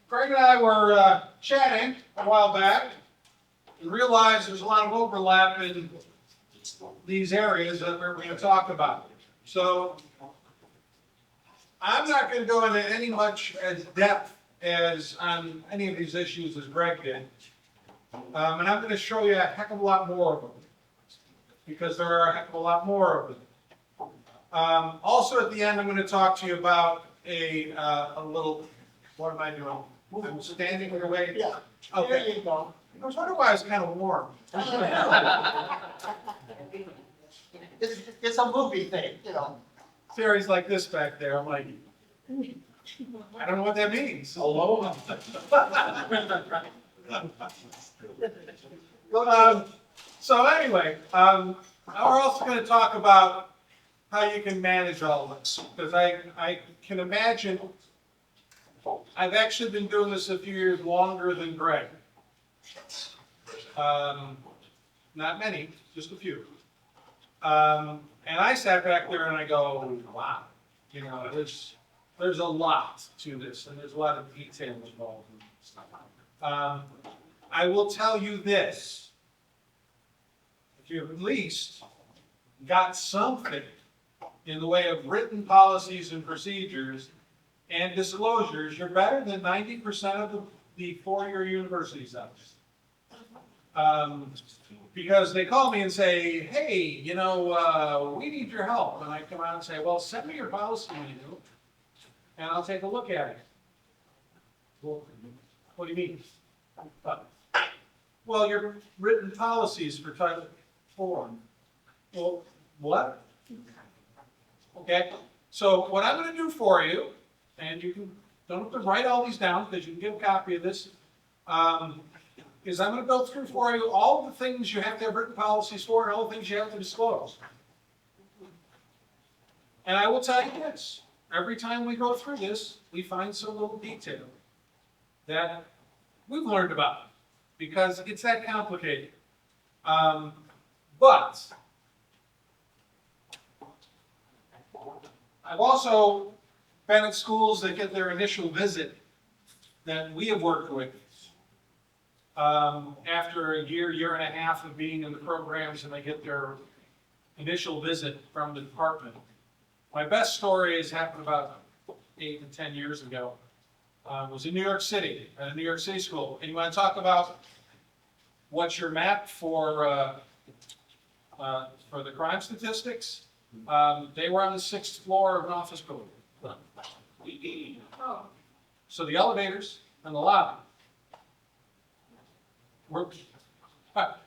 Greg and I were chatting a while back and realized there's a lot of overlap in these areas that we're going to talk about. So I'm not going to go into any much as depth as on any of these issues as Greg did. And I'm going to show you a heck of a lot more of them, because there are a heck of a lot more of them. Also at the end, I'm going to talk to you about a little, what am I doing? I'm standing in the way. Yeah. Okay. There you go. I was wondering why it's kind of warm. It's a movie thing, you know. Theories like this back there, I'm like, I don't know what that means. Aloha. So anyway, we're also going to talk about how you can manage all this, because I can imagine, I've actually been doing this a few years longer than Greg. Not many, just a few. And I sat back there and I go, wow, you know, there's a lot to this, and there's a lot of detail involved in this. I will tell you this: if you've at least got something in the way of written policies and procedures and disclosures, you're better than 90% of the four-year universities out there. Because they call me and say, hey, you know, we need your help. And I come out and say, well, send me your policy manual, and I'll take a look at it. Well, what do you mean? Well, your written policies for Title IV. Well, what? Okay, so what I'm going to do for you, and you don't have to write all these down because you can get a copy of this, is I'm going to go through for you all the things you have to have written policies for and all the things you have to disclose. And I will tell you this: every time we go through this, we find some little detail that we've learned about, because it's that complicated. But I've also been at schools that get their initial visit that we have worked with. After a year and a half of being in the programs, and they get their initial visit from the department. My best story has happened about 8 to 10 years ago. It was in New York City, at a New York City school. And you want to talk about what's your map for the crime statistics? They were on the 6th floor of an office building. So the elevators and the lobby were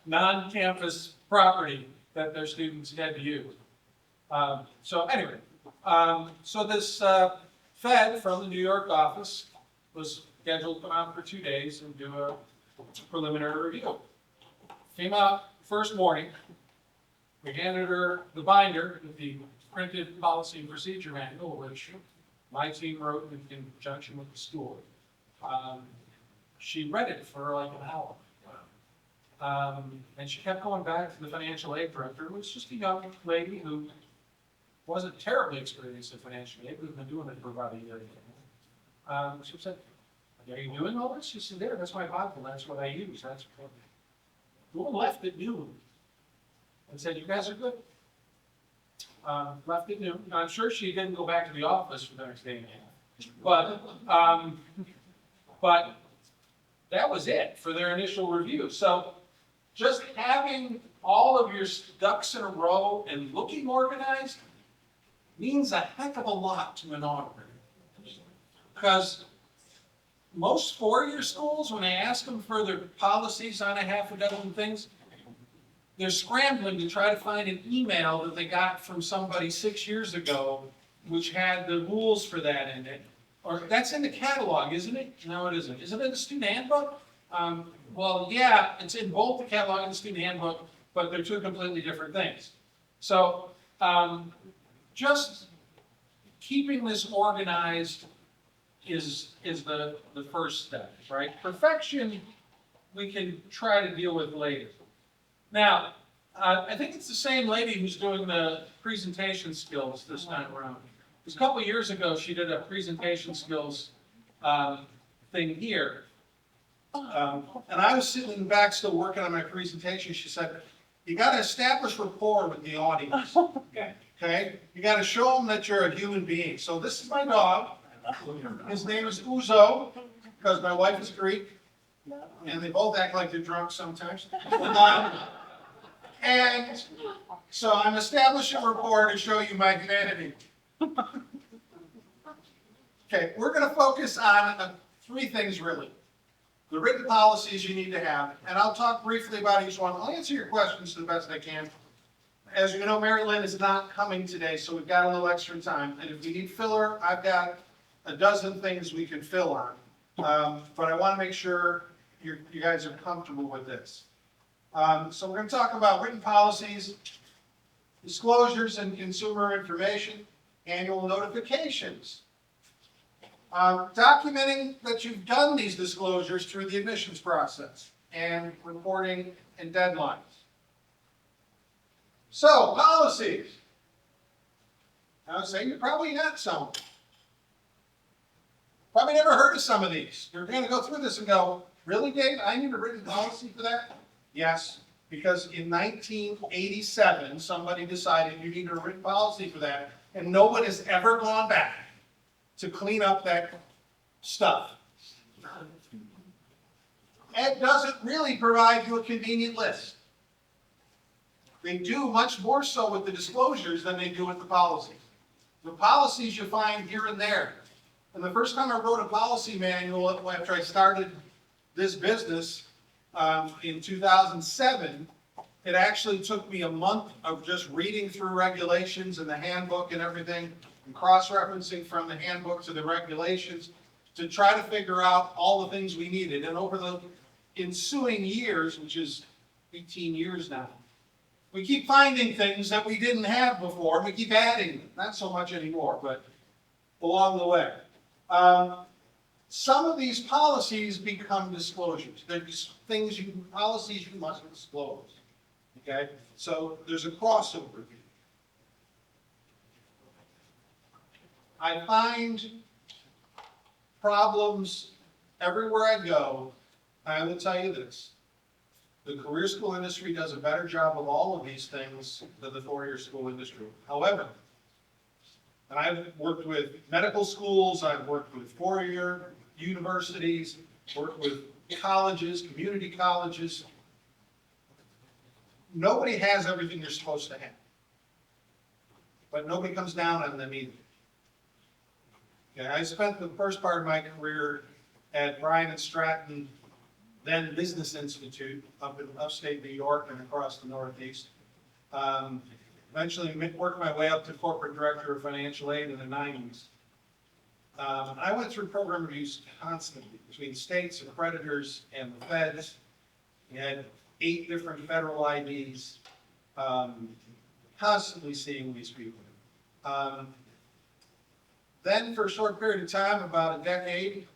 non-campus property that their students had to use. So anyway, so this Fed from the New York office was scheduled to come out for 2 days and do a preliminary review. Came out first morning. We handed her the binder with the printed policy and procedure manual, which my team wrote in conjunction with the school. She read it for like an hour. And she kept going back to the financial aid director, who was just a young lady who wasn't terribly experienced in financial aid, but had been doing it for about a year. She said, are you doing all this? She said, there, that's my Bible, that's what I use. That's what the woman left at noon and said, you guys are good. Left at noon. Now, I'm sure she didn't go back to the office for the next day and a half. But that was it for their initial review. So just having all of your ducks in a row and looking organized means a heck of a lot to an auditor. Because most four-year schools, when they ask them for their policies on a half a dozen things, they're scrambling to try to find an email that they got from somebody 6 years ago, which had the rules for that in it. Or that's in the catalog, isn't it? No, it isn't. Is it in the student handbook? Well, yeah, it's in both the catalog and the student handbook, but they're two completely different things. So just keeping this organized is the first step, right? Perfection, we can try to deal with later. Now, I think it's the same lady who's doing the presentation skills this time around. Because a couple of years ago, she did a presentation skills thing here. And I was sitting in the back still working on my presentation. She said, you got to establish rapport with the audience. Okay? You got to show them that you're a human being. So this is my dog. His name is Uzo, because my wife is Greek. And they both act like they're drunk sometimes. And so I'm establishing rapport to show you my humanity. Okay, we're going to focus on three things really. The written policies you need to have, and I'll talk briefly about each one. I'll answer your questions to the best I can. As you know, Mary Lynn is not coming today, so we've got a little extra time. And if you need filler, I've got a dozen things we can fill on. But I want to make sure you guys are comfortable with this. So we're going to talk about written policies, disclosures and consumer information, annual notifications. Documenting that you've done these disclosures through the admissions process, and reporting and deadlines. So, policies. I would say you probably got some. Probably never heard of some of these. You're going to go through this and go, really, Dave? I need a written policy for that? Yes, because in 1987, somebody decided you need a written policy for that, and no one has ever gone back to clean up that stuff. Ed doesn't really provide you a convenient list. They do much more so with the disclosures than they do with the policies. The policies you find here and there. And the first time I wrote a policy manual after I started this business in 2007, it actually took me a month of just reading through regulations and the handbook and everything, and cross-referencing from the handbook to the regulations to try to figure out all the things we needed. And over the ensuing years, which is 18 years now, we keep finding things that we didn't have before, and we keep adding them. Not so much anymore, but along the way. Some of these policies become disclosures. They're just policies you must disclose. Okay? So there's a crossover. I find problems everywhere I go. I will tell you this. The career school industry does a better job of all of these things than the four-year school industry. However, and I've worked with medical schools, I've worked with four-year universities, worked with colleges, community colleges. Nobody has everything you're supposed to have. But nobody comes down on them either. Okay, I spent the first part of my career at Bryan and Stratton, then Business Institute, up in upstate New York and across the Northeast. Eventually worked my way up to corporate director of financial aid in the 90s. I went through program reviews constantly between states and creditors and the feds. We had 8 different federal IDs, constantly seeing these people. Then for a short period of time, about a decade,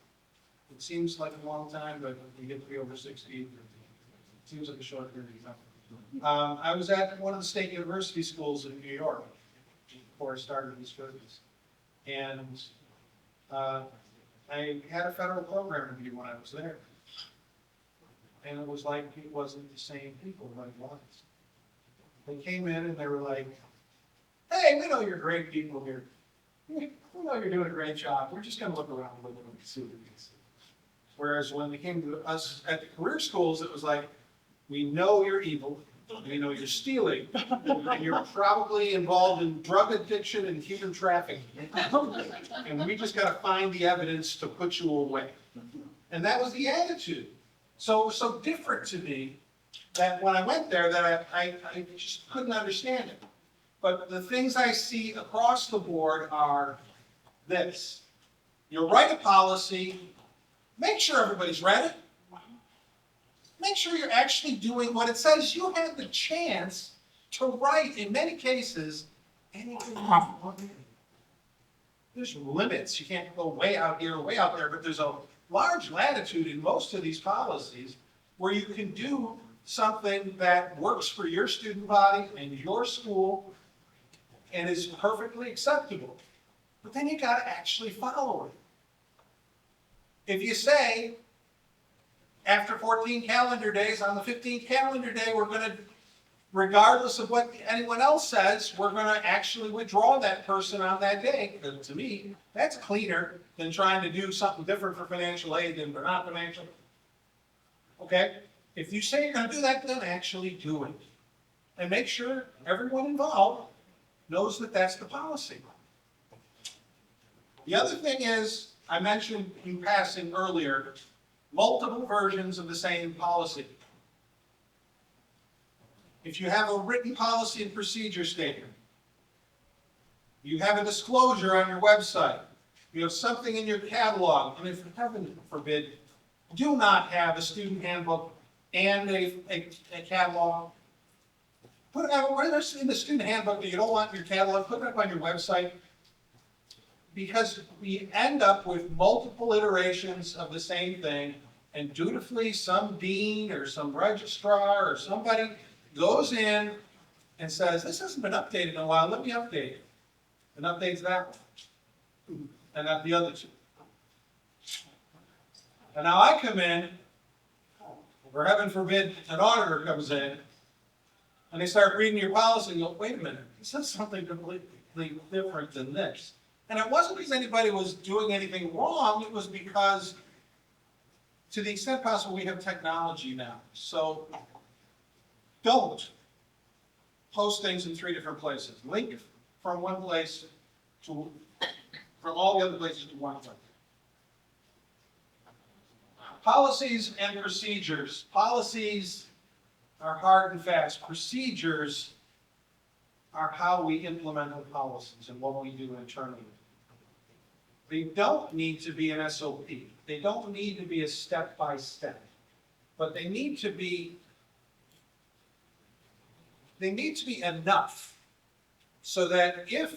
it seems like a long time, but you get to be over 60, it seems like a short period of time. I was at one of the state university schools in New York before I started this business. And I had a federal program review when I was there. And it was like it wasn't the same people that it was. They came in and they were like, hey, we know you're great people here. We know you're doing a great job. We're just going to look around a little bit and see what we can see. Whereas when they came to us at the career schools, it was like, we know you're evil, we know you're stealing, and you're probably involved in drug addiction and human trafficking. And we just got to find the evidence to put you away. And that was the attitude. So it was so different to me that when I went there that I just couldn't understand it. But the things I see across the board are this. You write a policy, make sure everybody's read it. Make sure you're actually doing what it says. You have the chance to write, in many cases, anything you want. There's limits. You can't go way out here or way out there, but there's a large latitude in most of these policies where you can do something that works for your student body and your school and is perfectly acceptable. But then you got to actually follow it. If you say, after 14 calendar days, on the 15th calendar day, we're gonna, regardless of what anyone else says, we're gonna actually withdraw that person on that day, because to me, that's cleaner than trying to do something different for financial aid than for not financial. Okay? If you say you're gonna do that, then actually do it. And make sure everyone involved knows that that's the policy. The other thing is, I mentioned in passing earlier, multiple versions of the same policy. If you have a written policy and procedure statement, you have a disclosure on your website, you have something in your catalog, and if heaven forbid, do not have a student handbook and a catalog, put it out, whether it's in the student handbook that you don't want in your catalog, put it up on your website. Because we end up with multiple iterations of the same thing, and dutifully some dean or some registrar or somebody goes in and says, this hasn't been updated in a while, let me update it. And updates that one, and not the other two. And now I come in, or heaven forbid, an auditor comes in, and they start reading your policy and go, wait a minute, this is something completely different than this. And it wasn't because anybody was doing anything wrong, it was because, to the extent possible, we have technology now. So don't post things in 3 different places. Link from one place to, from all the other places to one place. Policies and procedures. Policies are hard and fast. Procedures are how we implement the policies and what we do internally. They don't need to be an SOP. They don't need to be a step-by-step. But they need to be enough so that if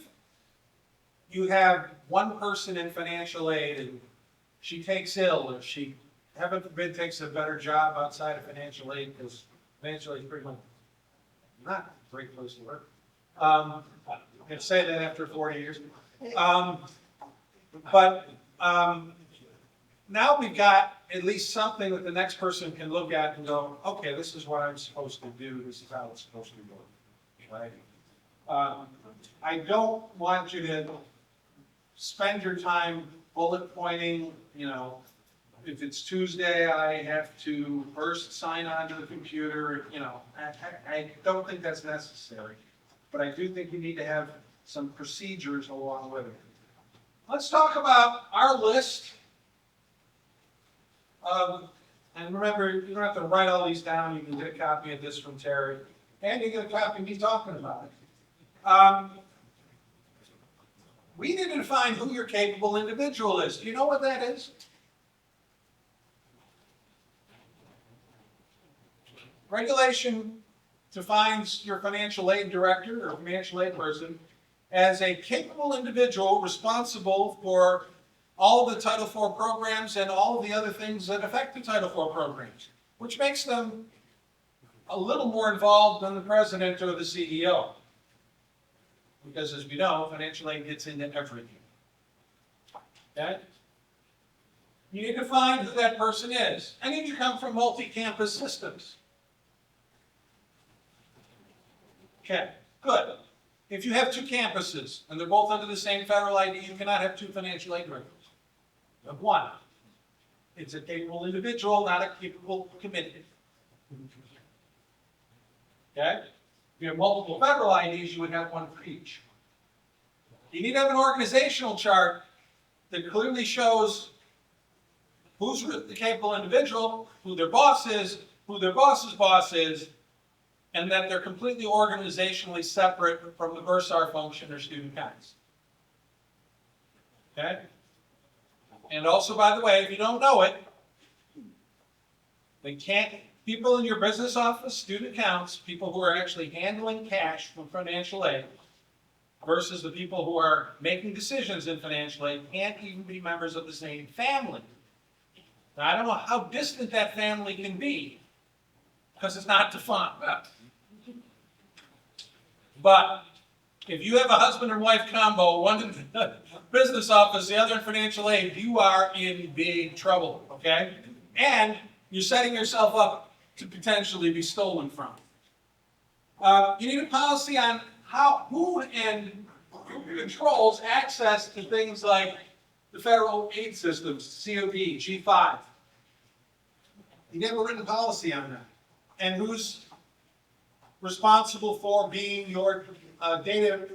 you have one person in financial aid and she takes ill, or she, heaven forbid, takes a better job outside of financial aid, because financial aid is pretty much not a great place to work. I can say that after 40 years. But now we've got at least something that the next person can look at and go, okay, this is what I'm supposed to do, this is how it's supposed to go, right? I don't want you to spend your time bullet pointing, you know, if it's Tuesday, I have to first sign on to the computer, you know, I don't think that's necessary. But I do think you need to have some procedures along with it. Let's talk about our list of, and remember, you don't have to write all these down, you can get a copy of this from Terry, and you get a copy of me talking about it. We need to define who your capable individual is. Do you know what that is? Regulation defines your financial aid director or financial aid person as a capable individual responsible for all of the Title IV programs and all of the other things that affect the Title IV programs, which makes them a little more involved than the president or the CEO. Because as we know, financial aid gets into everything. Okay? You need to find who that person is. I need to come from multi-campus systems. Okay, good. If you have 2 campuses and they're both under the same federal ID, you cannot have 2 financial aid directors. You have 1. It's a capable individual, not a capable committee. Okay? If you have multiple federal IDs, you would have 1 for each. You need to have an organizational chart that clearly shows who's the capable individual, who their boss is, who their boss's boss is, and that they're completely organizationally separate from the bursar function or student council. Okay? And also, by the way, if you don't know it, they can't, people in your business office, student accounts, people who are actually handling cash from financial aid, versus the people who are making decisions in financial aid, can't even be members of the same family. Now, I don't know how distant that family can be, because it's not defined. But If you have a husband and wife combo, one in the business office, the other in financial aid, you are in big trouble, okay? And you're setting yourself up to potentially be stolen from. You need a policy on who controls access to things like the federal aid systems, COD, G5. You need a written policy on that. And who's responsible for being your data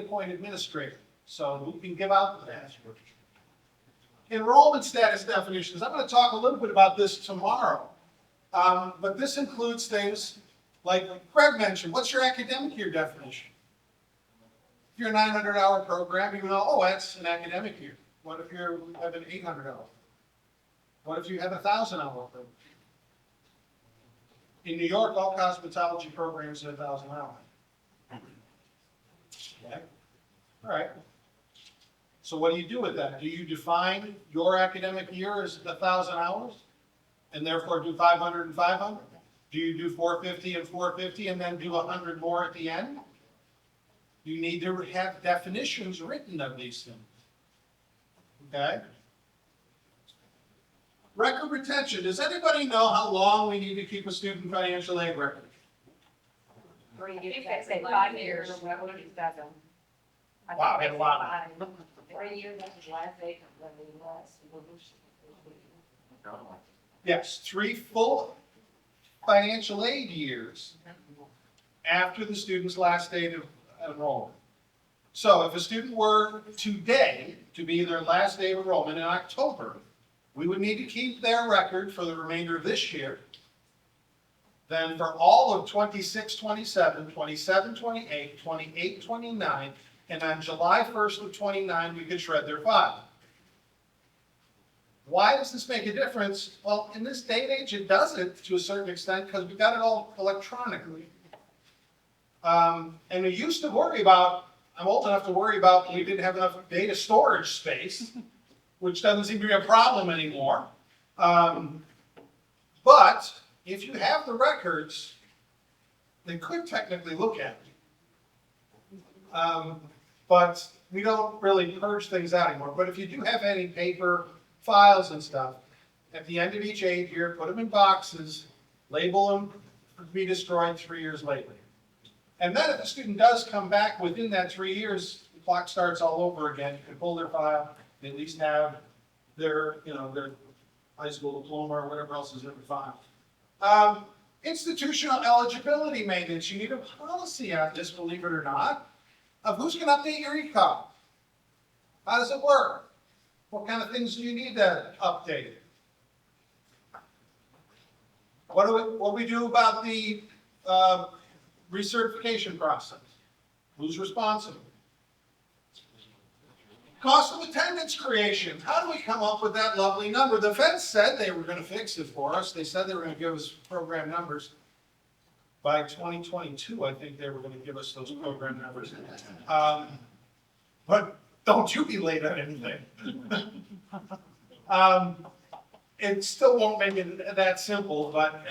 point administrator. So who can give out the password. Enrollment status definitions. I'm going to talk a little bit about this tomorrow. But this includes things like Greg mentioned. What's your academic year definition? If you're a 900-hour program, you know, oh, that's an academic year. What if you have an 800-hour? What if you have a 1,000-hour program? In New York, all cosmetology programs are 1,000 hours. Okay. All right. So what do you do with that? Do you define your academic year as 1,000 hours and therefore do 500 and 500? Do you do 450 and 450 and then do 100 more at the end? You need to have definitions written of these things. Okay? Record retention. Does anybody know how long we need to keep a student financial aid record? 3 years. You could say 5 years. Wow, we had a lot. 3 years, that's his last day of the last evolution. Yes, 3 full financial aid years after the student's last date of enrollment. So if a student were today to be their last day of enrollment in October, we would need to keep their record for the remainder of this year. Then for all of 26, 27, 27, 28, 28, 29, and on July 1st of 29, we could shred their file. Why does this make a difference? Well, in this day and age, it doesn't to a certain extent because we've got it all electronically. And we used to worry about, I'm old enough to worry about we didn't have enough data storage space, which doesn't seem to be a problem anymore. But if you have the records, they could technically look at it. But we don't really purge things out anymore. But if you do have any paper files and stuff, at the end of each aid year, put them in boxes, label them to be destroyed 3 years later. And then if the student does come back within that 3 years, the clock starts all over again. You can pull their file, they at least have their high school diploma or whatever else is in the file. Institutional eligibility maintenance. You need a policy on this, believe it or not, of who's going to update your e-com. How does it work? What kind of things do you need to update? What do we do about the recertification process? Who's responsible? Cost of attendance creation. How do we come up with that lovely number? The feds said they were going to fix it for us. They said they were going to give us program numbers. By 2022, I think they were going to give us those program numbers. But don't you be late on anything. It still won't make it that simple, but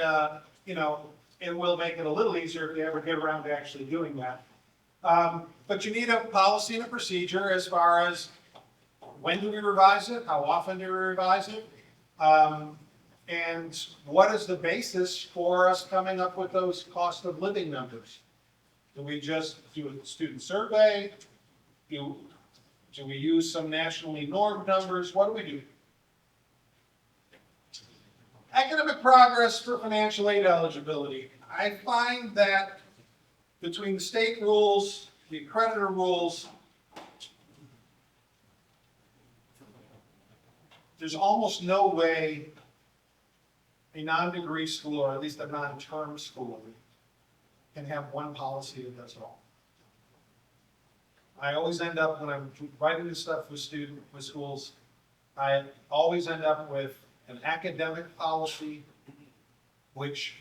it will make it a little easier if they ever get around to actually doing that. But you need a policy and a procedure as far as when do we revise it, how often do we revise it, and what is the basis for us coming up with those cost of living numbers? Do we just do a student survey? Do we use some nationally normed numbers? What do we do? Academic progress for financial aid eligibility. I find that between the state rules, the accreditor rules, there's almost no way a non-degree school, or at least a non-term school, can have one policy that does it all. I always end up, when I'm writing this stuff with schools, I always end up with an academic policy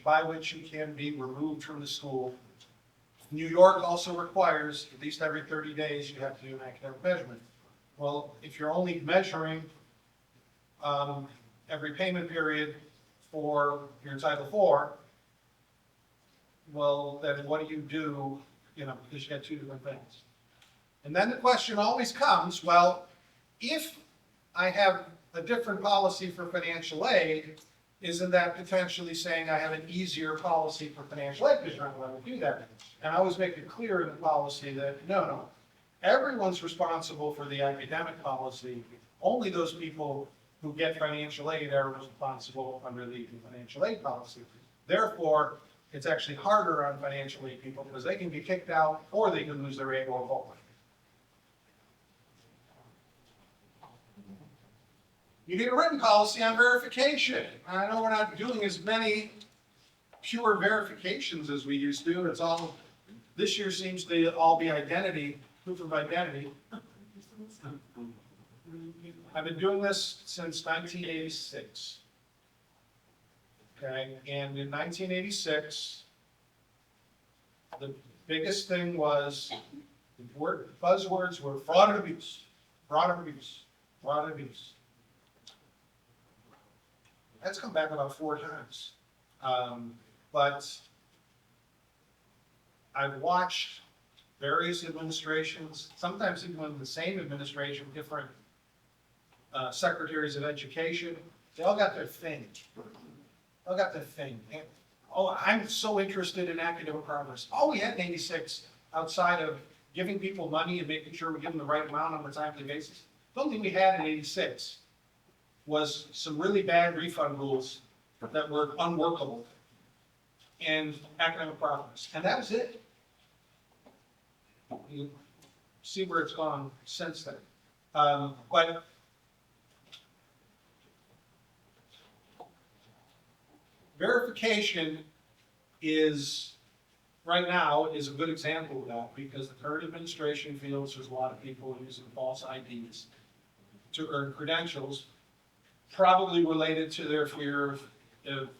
by which you can be removed from the school. New York also requires, at least every 30 days, you have to do an academic measurement. Well, if you're only measuring every payment period for your Title IV, well, then what do you do because you got two different things. And then the question always comes, well, if I have a different policy for financial aid, isn't that potentially saying I have an easier policy for financial aid because you're not allowed to do that? And I always make it clear in the policy that no, everyone's responsible for the academic policy. Only those people who get financial aid are responsible under the financial aid policy. Therefore, it's actually harder on financial aid people because they can be kicked out or they can lose their aid or both. You need a written policy on verification. I know we're not doing as many pure verifications as we used to. It's all, this year seems to all be identity, proof of identity. I've been doing this since 1986. Okay, and in 1986, the biggest thing was, the buzzwords were fraud and abuse, fraud and abuse, fraud and abuse. That's come back about 4 times. But I've watched various administrations, sometimes even in the same administration, different secretaries of education, they all got their thing. They all got their thing. And, oh, I'm so interested in academic progress. All we had in 86, outside of giving people money and making sure we give them the right amount on a timely basis, the only thing we had in 86 was some really bad refund rules that were unworkable and academic progress. And that was it. You see where it's gone since then. But verification is, right now, is a good example of that because the current administration feels there's a lot of people using false IDs to earn credentials, probably related to their fear of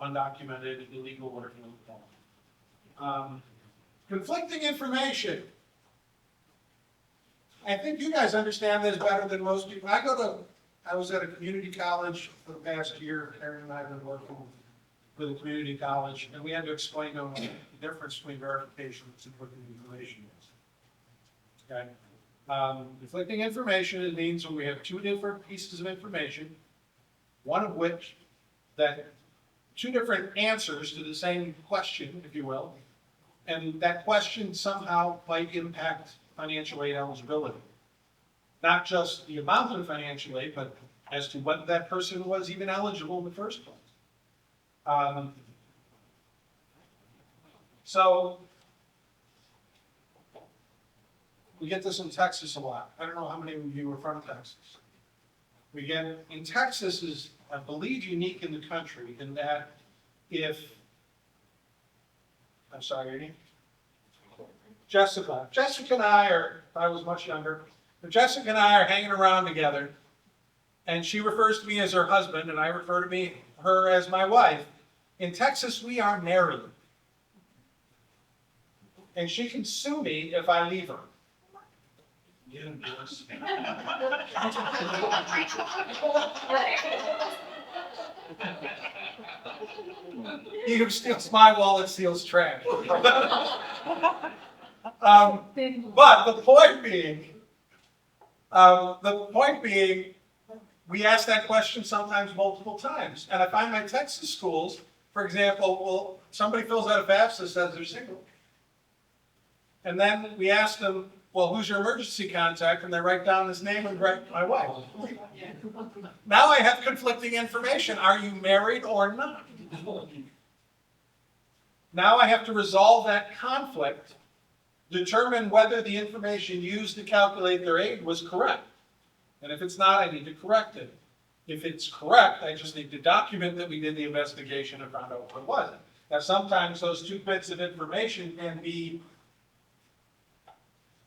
undocumented, illegal work. Conflicting information. I think you guys understand this better than most people. I was at a community college for the past year. Aaron and I have been working with a community college, and we had to explain to them the difference between verification and conflicting information is. Okay. Conflicting information, it means when we have 2 different pieces of information, one of which that 2 different answers to the same question, if you will, and that question somehow might impact financial aid eligibility. Not just the amount of financial aid, but as to whether that person was even eligible in the first place. So we get this in Texas a lot. I don't know how many of you are from Texas. We get, in Texas is, I believe, unique in the country in that if, I'm sorry, your name? Jessica. Jessica and I are, if I was much younger, but Jessica and I are hanging around together, and she refers to me as her husband, and I refer to her as my wife. In Texas, we are married. And she can sue me if I leave her. Yes. He who steals my wallet steals trash. But the point being, we ask that question sometimes multiple times. And I find my Texas schools, for example, well, somebody fills out a FAFSA that says they're single. And then we ask them, well, who's your emergency contact? And they write down his name and write my wife. Now I have conflicting information. Are you married or not? Now I have to resolve that conflict, determine whether the information used to calculate their aid was correct. And if it's not, I need to correct it. If it's correct, I just need to document that we did the investigation and found out what it was. Now, sometimes those 2 bits of information can be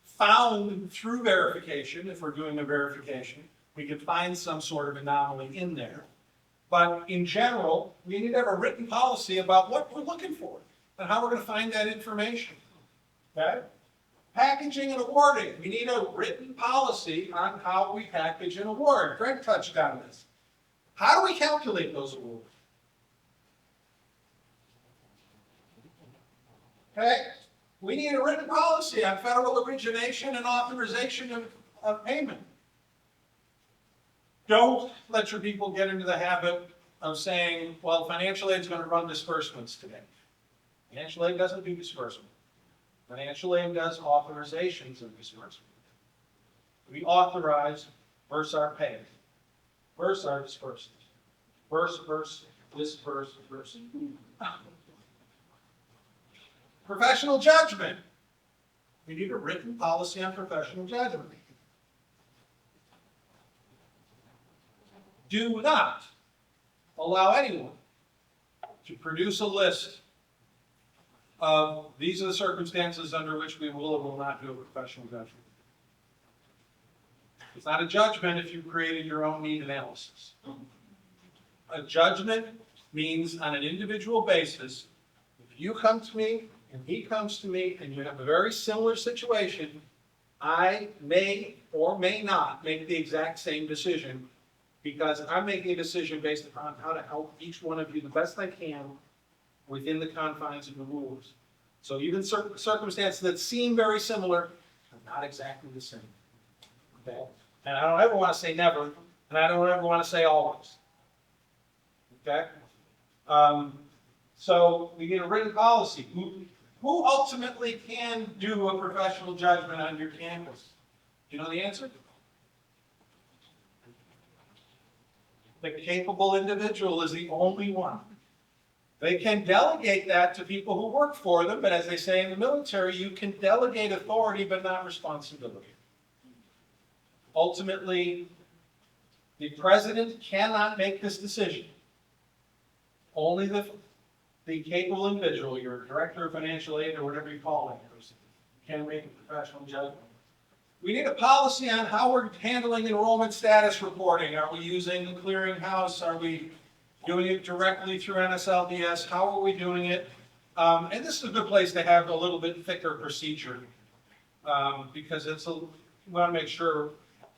found through verification. If we're doing a verification, we can find some sort of anomaly in there. But in general, we need to have a written policy about what we're looking for and how we're going to find that information. Okay? Packaging and awarding. We need a written policy on how we package an award. Greg touched on this. How do we calculate those awards? Okay? We need a written policy on federal origination and authorization of payment. Don't let your people get into the habit of saying, well, financial aid is going to run disbursements today. Financial aid doesn't do disbursement. Financial aid does authorizations of disbursement. We authorize versus our pay, versus our disbursement, versus disburse. Professional judgment. We need a written policy on professional judgment. Do not allow anyone to produce a list of these are the circumstances under which we will or will not do a professional judgment. It's not a judgment if you created your own need analysis. A judgment means on an individual basis, if you come to me and he comes to me and you have a very similar situation, I may or may not make the exact same decision because I'm making a decision based upon how to help each one of you the best I can within the confines of the rules. So even certain circumstances that seem very similar are not exactly the same. Okay? And I don't ever want to say never, and I don't ever want to say always. Okay? So we need a written policy. Who ultimately can do a professional judgment on your campus? Do you know the answer? The capable individual is the only one. They can delegate that to people who work for them, but as they say in the military, you can delegate authority but not responsibility. Ultimately, the president cannot make this decision. Only the capable individual, your director of financial aid or whatever you call that person, can make a professional judgment. We need a policy on how we're handling enrollment status reporting. Are we using the clearinghouse? Are we doing it directly through NSLDS? How are we doing it? And this is a good place to have a little bit thicker procedure because we want to make sure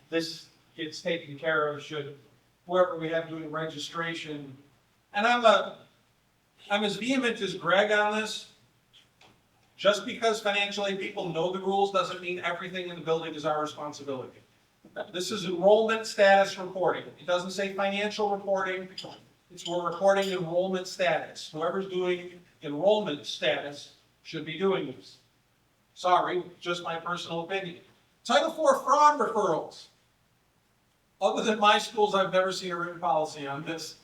this gets taken care of should whoever we have doing registration. And I'm as vehement as Greg on this. Just because financial aid people know the rules doesn't mean everything in the building is our responsibility. This is enrollment status reporting. It doesn't say financial reporting. We're reporting enrollment status. Whoever's doing enrollment status should be doing this. Sorry, just my personal opinion. Title IV fraud referrals. Other than my schools, I've never seen a written policy on this,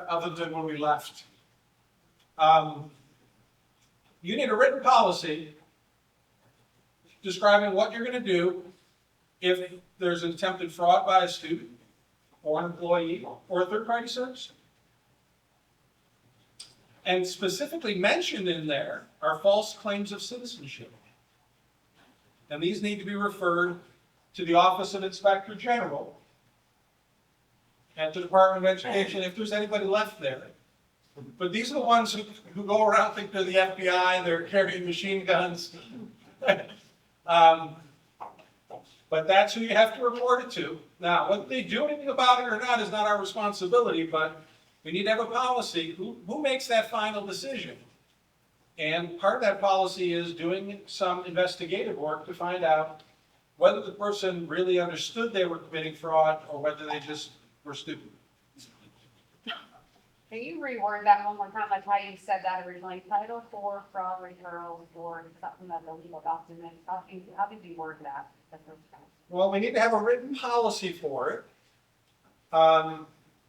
other than when we left. You need a written policy describing what you're going to do if there's an attempted fraud by a student or an employee or a third-party service. And specifically mentioned in there are false claims of citizenship. And these need to be referred to the Office of Inspector General and to the Department of Education if there's anybody left there. But these are the ones who go around think they're the FBI, they're carrying machine guns. But that's who you have to report it to. Now, whether they do anything about it or not is not our responsibility, but we need to have a policy. Who makes that final decision? And part of that policy is doing some investigative work to find out whether the person really understood they were committing fraud or whether they just were stupid. Can you reword that one more time, like how you said that originally? Title IV fraud referrals or something that's a legal document. How did you word that? Well, we need to have a written policy for it.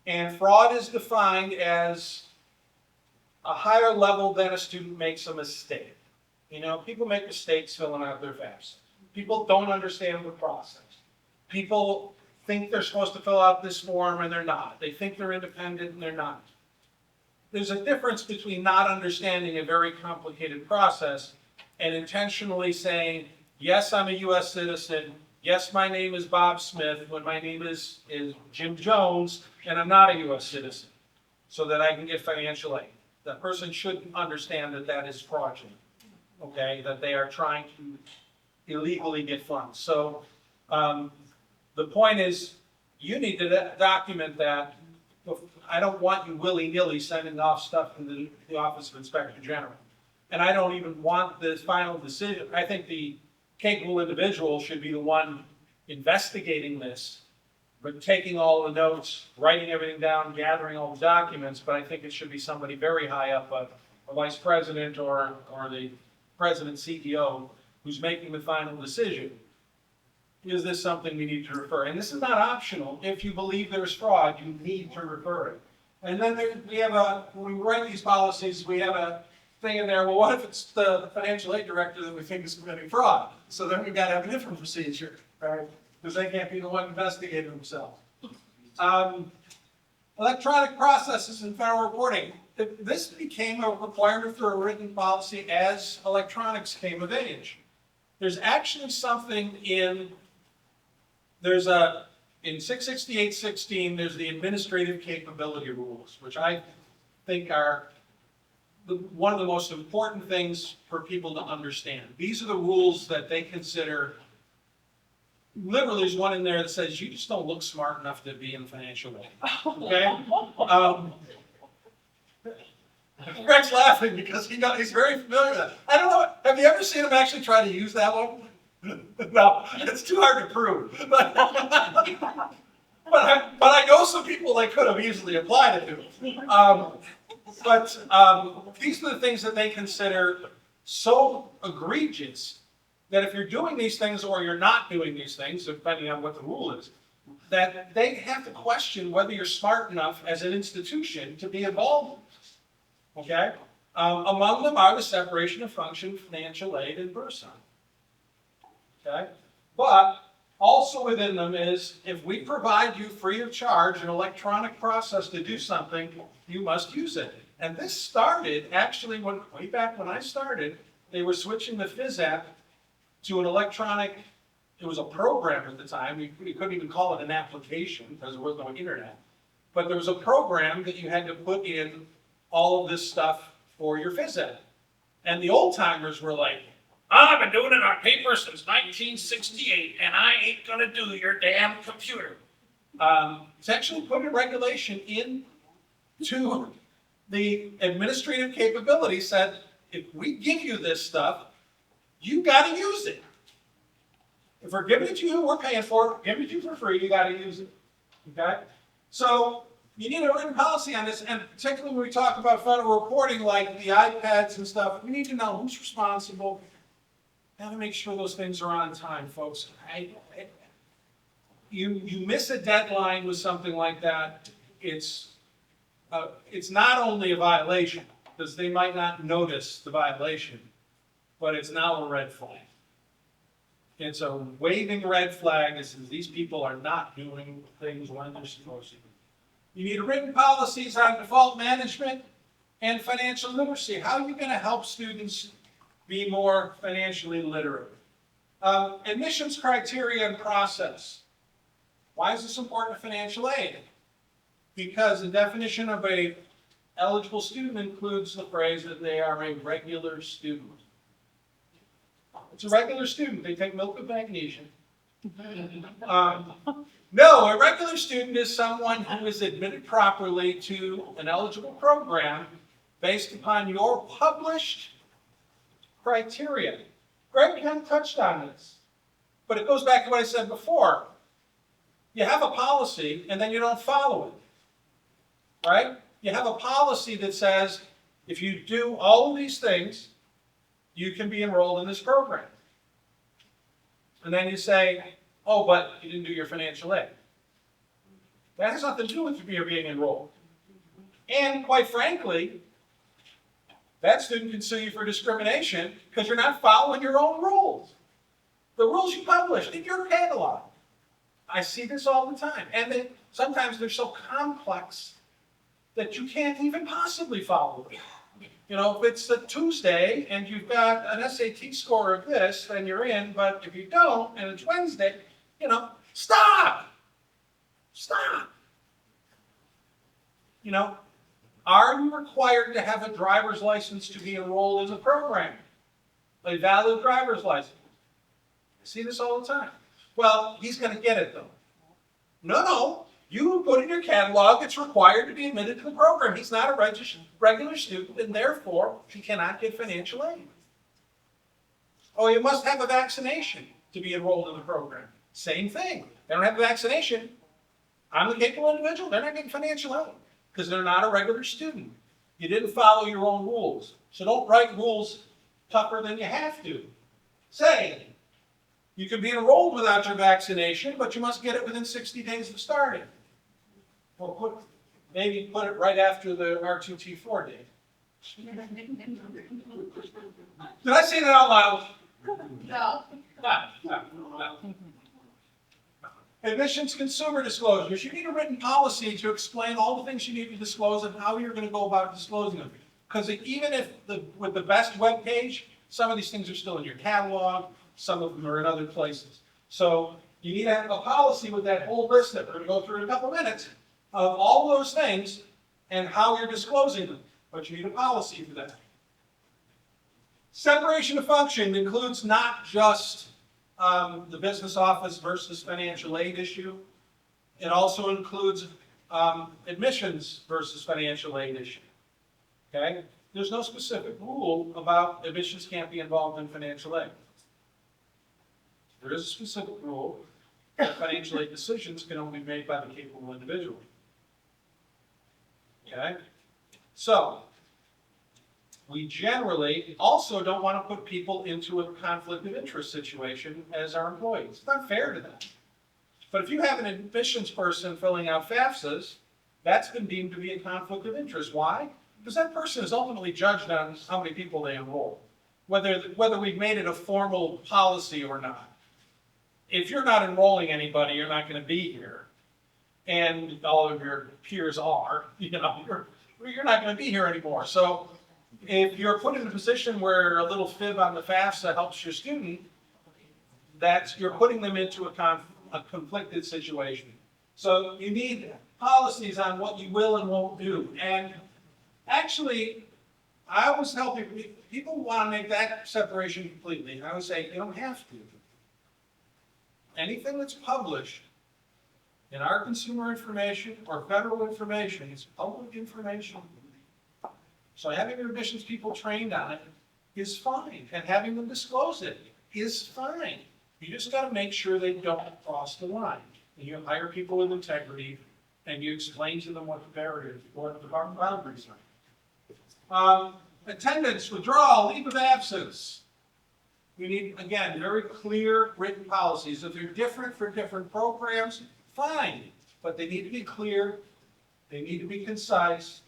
And fraud is defined as a higher level than a student makes a mistake. You know, people make mistakes filling out their FAFSA. People don't understand the process. People think they're supposed to fill out this form and they're not. They think they're independent and they're not. There's a difference between not understanding a very complicated process and intentionally saying, yes, I'm a U.S. citizen. Yes, my name is Bob Smith when my name is Jim Jones and I'm not a U.S. citizen so that I can get financial aid. That person should understand that that is fraudulent, okay, that they are trying to illegally get funds. So the point is you need to document that. I don't want you willy-nilly sending off stuff to the Office of Inspector General. and I don't even want this final decision. I think the capable individual should be the one investigating this, but taking all the notes, writing everything down, gathering all the documents, but I think it should be somebody very high up, a vice president or the president CEO, who's making the final decision. Is this something we need to refer? And this is not optional. If you believe there's fraud, you need to refer it. And then we have when we write these policies, we have a thing in there, well, what if it's the financial aid director that we think is committing fraud? So then we've got to have a different procedure, right? Because they can't be the one investigating themselves. Electronic processes in federal reporting. This became a requirement for a written policy as electronics came of age. There's actually something in 668.16, there's the administrative capability rules, which I think are one of the most important things for people to understand. These are the rules that they consider. Literally, there's one in there that says you just don't look smart enough to be in financial aid. Okay? Greg's laughing because he's very familiar with that. I don't know. Have you ever seen him actually try to use that one? No, it's too hard to prove. But I know some people they could have easily applied it to. These are the things that they consider so egregious that if you're doing these things or you're not doing these things, depending on what the rule is, that they have to question whether you're smart enough as an institution to be involved in this. Okay? Among them are the separation of function, financial aid, and BRSA. Okay? But also within them is, if we provide you free of charge an electronic process to do something, you must use it. And this started actually way back when I started, they were switching the phys app to an electronic, it was a program at the time, we couldn't even call it an application because there was no internet, but there was a program that you had to put in all of this stuff for your phys ed. And the old timers were like, I've been doing it on paper since 1968 and I ain't gonna do your damn computer. It's actually put a regulation into the administrative capability, said, if we give you this stuff, you gotta use it. If we're giving it to you, we're paying for it, giving it to you for free, you gotta use it, okay? So you need a written policy on this, and particularly when we talk about federal reporting, like the iPads and stuff, we need to know who's responsible. Gotta make sure those things are on time, folks. You miss a deadline with something like that, it's not only a violation, because they might not notice the violation, but it's now a red flag. It's a waving red flag that says these people are not doing things when they're supposed to. You need written policies on default management and financial literacy. How are you going to help students be more financially literate? Admissions criteria and process. Why is this important to financial aid? Because the definition of an eligible student includes the phrase that they are a regular student. It's a regular student. They take milk with magnesium. No, a regular student is someone who is admitted properly to an eligible program based upon your published criteria. Greg kind of touched on this, but it goes back to what I said before. You have a policy and then you don't follow it, right? You have a policy that says if you do all of these things, you can be enrolled in this program. And then you say, oh, but you didn't do your financial aid. That has nothing to do with you being enrolled. And quite frankly, that student can sue you for discrimination because you're not following your own rules. The rules you published in your catalog. I see this all the time. And then sometimes they're so complex that you can't even possibly follow them. You know, if it's a Tuesday and you've got an SAT score of this, then you're in. But if you don't, and it's Wednesday, you know, stop. Stop. You know, are you required to have a driver's license to be enrolled in the program? A valid driver's license. I see this all the time. Well, he's going to get it though. No, You put in your catalog, it's required to be admitted to the program. He's not a registered, regular student, and therefore he cannot get financial aid. Oh, you must have a vaccination to be enrolled in the program. Same thing. They don't have a vaccination. I'm the capable individual. They're not getting financial aid because they're not a regular student. You didn't follow your own rules. So don't write rules tougher than you have to. Say, you can be enrolled without your vaccination, but you must get it within 60 days of starting. Or maybe put it right after the R2T4 date. Did I say that out loud? No. Admissions consumer disclosures. You need a written policy to explain all the things you need to disclose and how you're going to go about disclosing them. Because even if with the best web page, some of these things are still in your catalog, some of them are in other places. So you need to have a policy with that whole list that we're going to go through in a couple minutes of all those things and how you're disclosing them. But you need a policy for that. Separation of function includes not just the business office versus financial aid issue. It also includes admissions versus financial aid issue. Okay? There's no specific rule about admissions can't be involved in financial aid. There is a specific rule that financial aid decisions can only be made by the capable individual. Okay? So, we generally also don't want to put people into a conflict of interest situation as our employees. It's not fair to them. But if you have an admissions person filling out FAFSAs, that's been deemed to be a conflict of interest. Why? Because that person is ultimately judged on how many people they enroll, whether we've made it a formal policy or not. If you're not enrolling anybody, you're not going to be here. And all of your peers are, you're not going to be here anymore. So if you're put in a position where a little fib on the FAFSA helps your student, you're putting them into a conflicted situation. So you need policies on what you will and won't do. And actually, I always tell people want to make that separation completely. And I would say, you don't have to. Anything that's published in our consumer information or federal information is public information. So having your admissions people trained on it is fine, and having them disclose it is fine. You just got to make sure they don't cross the line. And you hire people with integrity, and you explain to them what the barriers, what the boundaries are. Attendance, withdrawal, leave of absence. We need, again, very clear written policies. If they're different for different programs, fine, but they need to be clear, they need to be concise.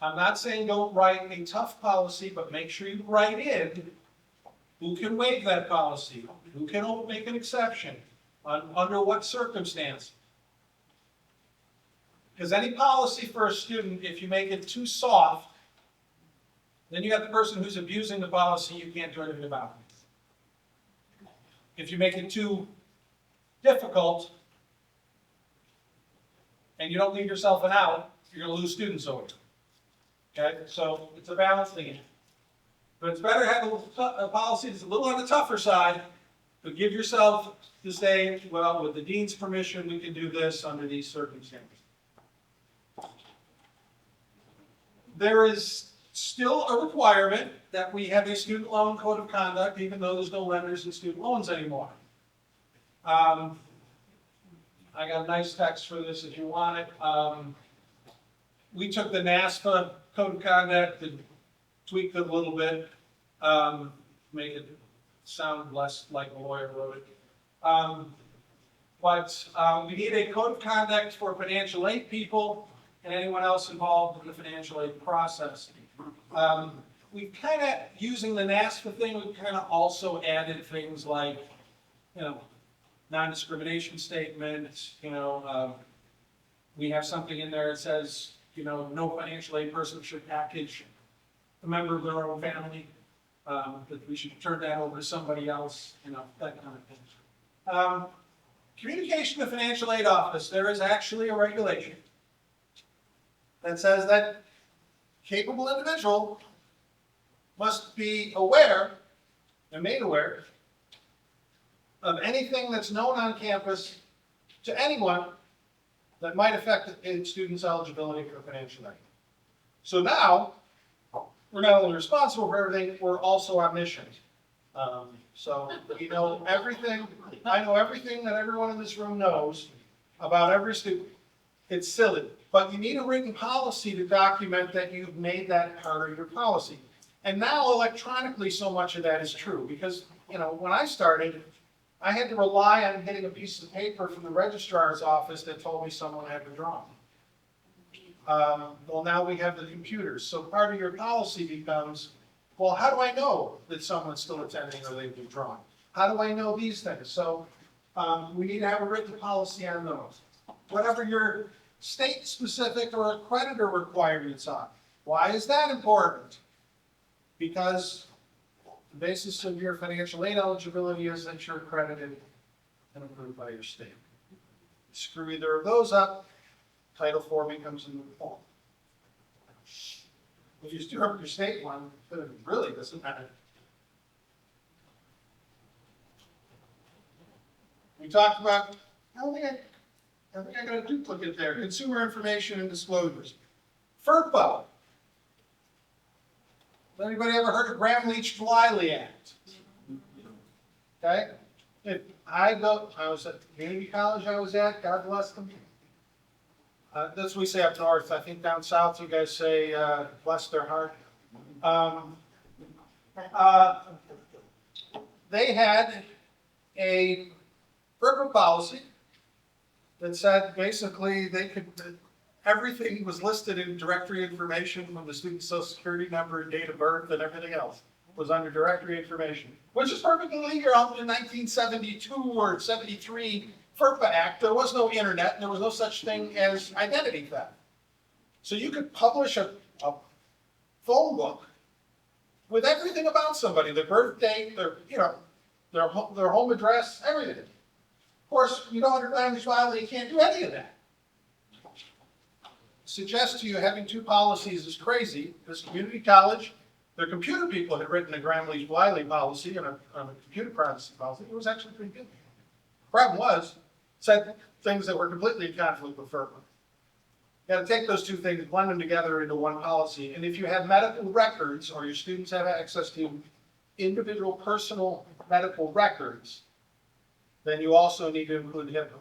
I'm not saying don't write a tough policy, but make sure you write in who can waive that policy, who can make an exception, under what circumstance. Because any policy for a student, if you make it too soft, then you got the person who's abusing the policy, you can't do anything about it. If you make it too difficult, and you don't leave yourself an out, you're going to lose students over it. Okay, so it's a balancing act. But it's better to have a policy that's a little on the tougher side, but give yourself to say, well, with the dean's permission, we can do this under these circumstances. There is still a requirement that we have a student loan code of conduct, even though there's no lenders in student loans anymore. I got a nice text for this if you want it. We took the NASPA code of conduct and tweaked it a little bit, make it sound less like a lawyer wrote it. But we need a code of conduct for financial aid people and anyone else involved in the financial aid process. We kind of, using the NASPA thing, we kind of also added things like, non-discrimination statements, we have something in there that says, no financial aid person should package a member of their own family, that we should turn that over to somebody else, that kind of thing. Communication to financial aid office, there is actually a regulation that says that capable individual must be aware and made aware of anything that's known on campus to anyone that might affect a student's eligibility for financial aid. So now, we're not only responsible for everything, we're also omniscient. So we know everything, I know everything that everyone in this room knows about every student. It's silly, but you need a written policy to document that you've made that part of your policy. And now electronically, so much of that is true, because, you know, when I started, I had to rely on getting a piece of paper from the registrar's office that told me someone had withdrawn. Well, now we have the computers, so part of your policy becomes, well, how do I know that someone's still attending or they've withdrawn? How do I know these things? So we need to have a written policy on those. Whatever your state-specific or accreditor requirements are. Why is that important? Because the basis of your financial aid eligibility is that you're accredited and approved by your state. Screw either of those up, Title IV becomes a new form. If you screw up your state one, then it really doesn't matter. We talked about, I think I got a duplicate there, consumer information and disclosures. FERPA. Has anybody ever heard of Gramm-Leach-Bliley Act? Okay? I was at the community college I was at, God bless them. That's what we say up north. I think down south you guys say, bless their heart. They had a FERPA policy that said basically everything was listed in directory information from the student's social security number, date of birth, and everything else was under directory information, which is perfectly legal in 1972 or 73 FERPA Act. There was no internet, and there was no such thing as identity theft. So you could publish a phone book with everything about somebody, their birth date, their home address, everything. Of course, you know, under Gramm-Leach-Bliley, you can't do any of that. Suggest to you having two policies is crazy. This community college, their computer people had written a Gramm-Leach-Bliley policy and a computer privacy policy. It was actually pretty good. Problem was, said things that were completely in conflict with FERPA. You got to take those two things, blend them together into one policy. And if you have medical records or your students have access to individual personal medical records, then you also need to include HIPAA.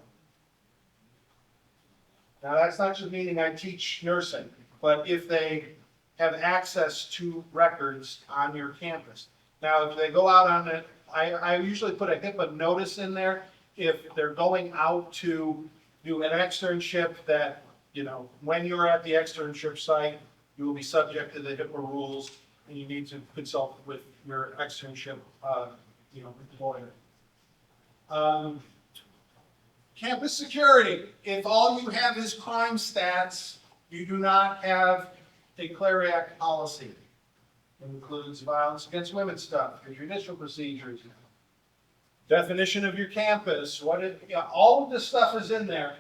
Now, that's not just meaning I teach nursing, but if they have access to records on your campus. Now, if they go out on it, I usually put a HIPAA notice in there if they're going out to do an externship that, you know, when you're at the externship site, you will be subject to the HIPAA rules and you need to consult with your externship, employer. Campus security. If all you have is crime stats, you do not have a Clery Act policy. It includes violence against women stuff, your judicial procedures, definition of your campus, all of this stuff is in there.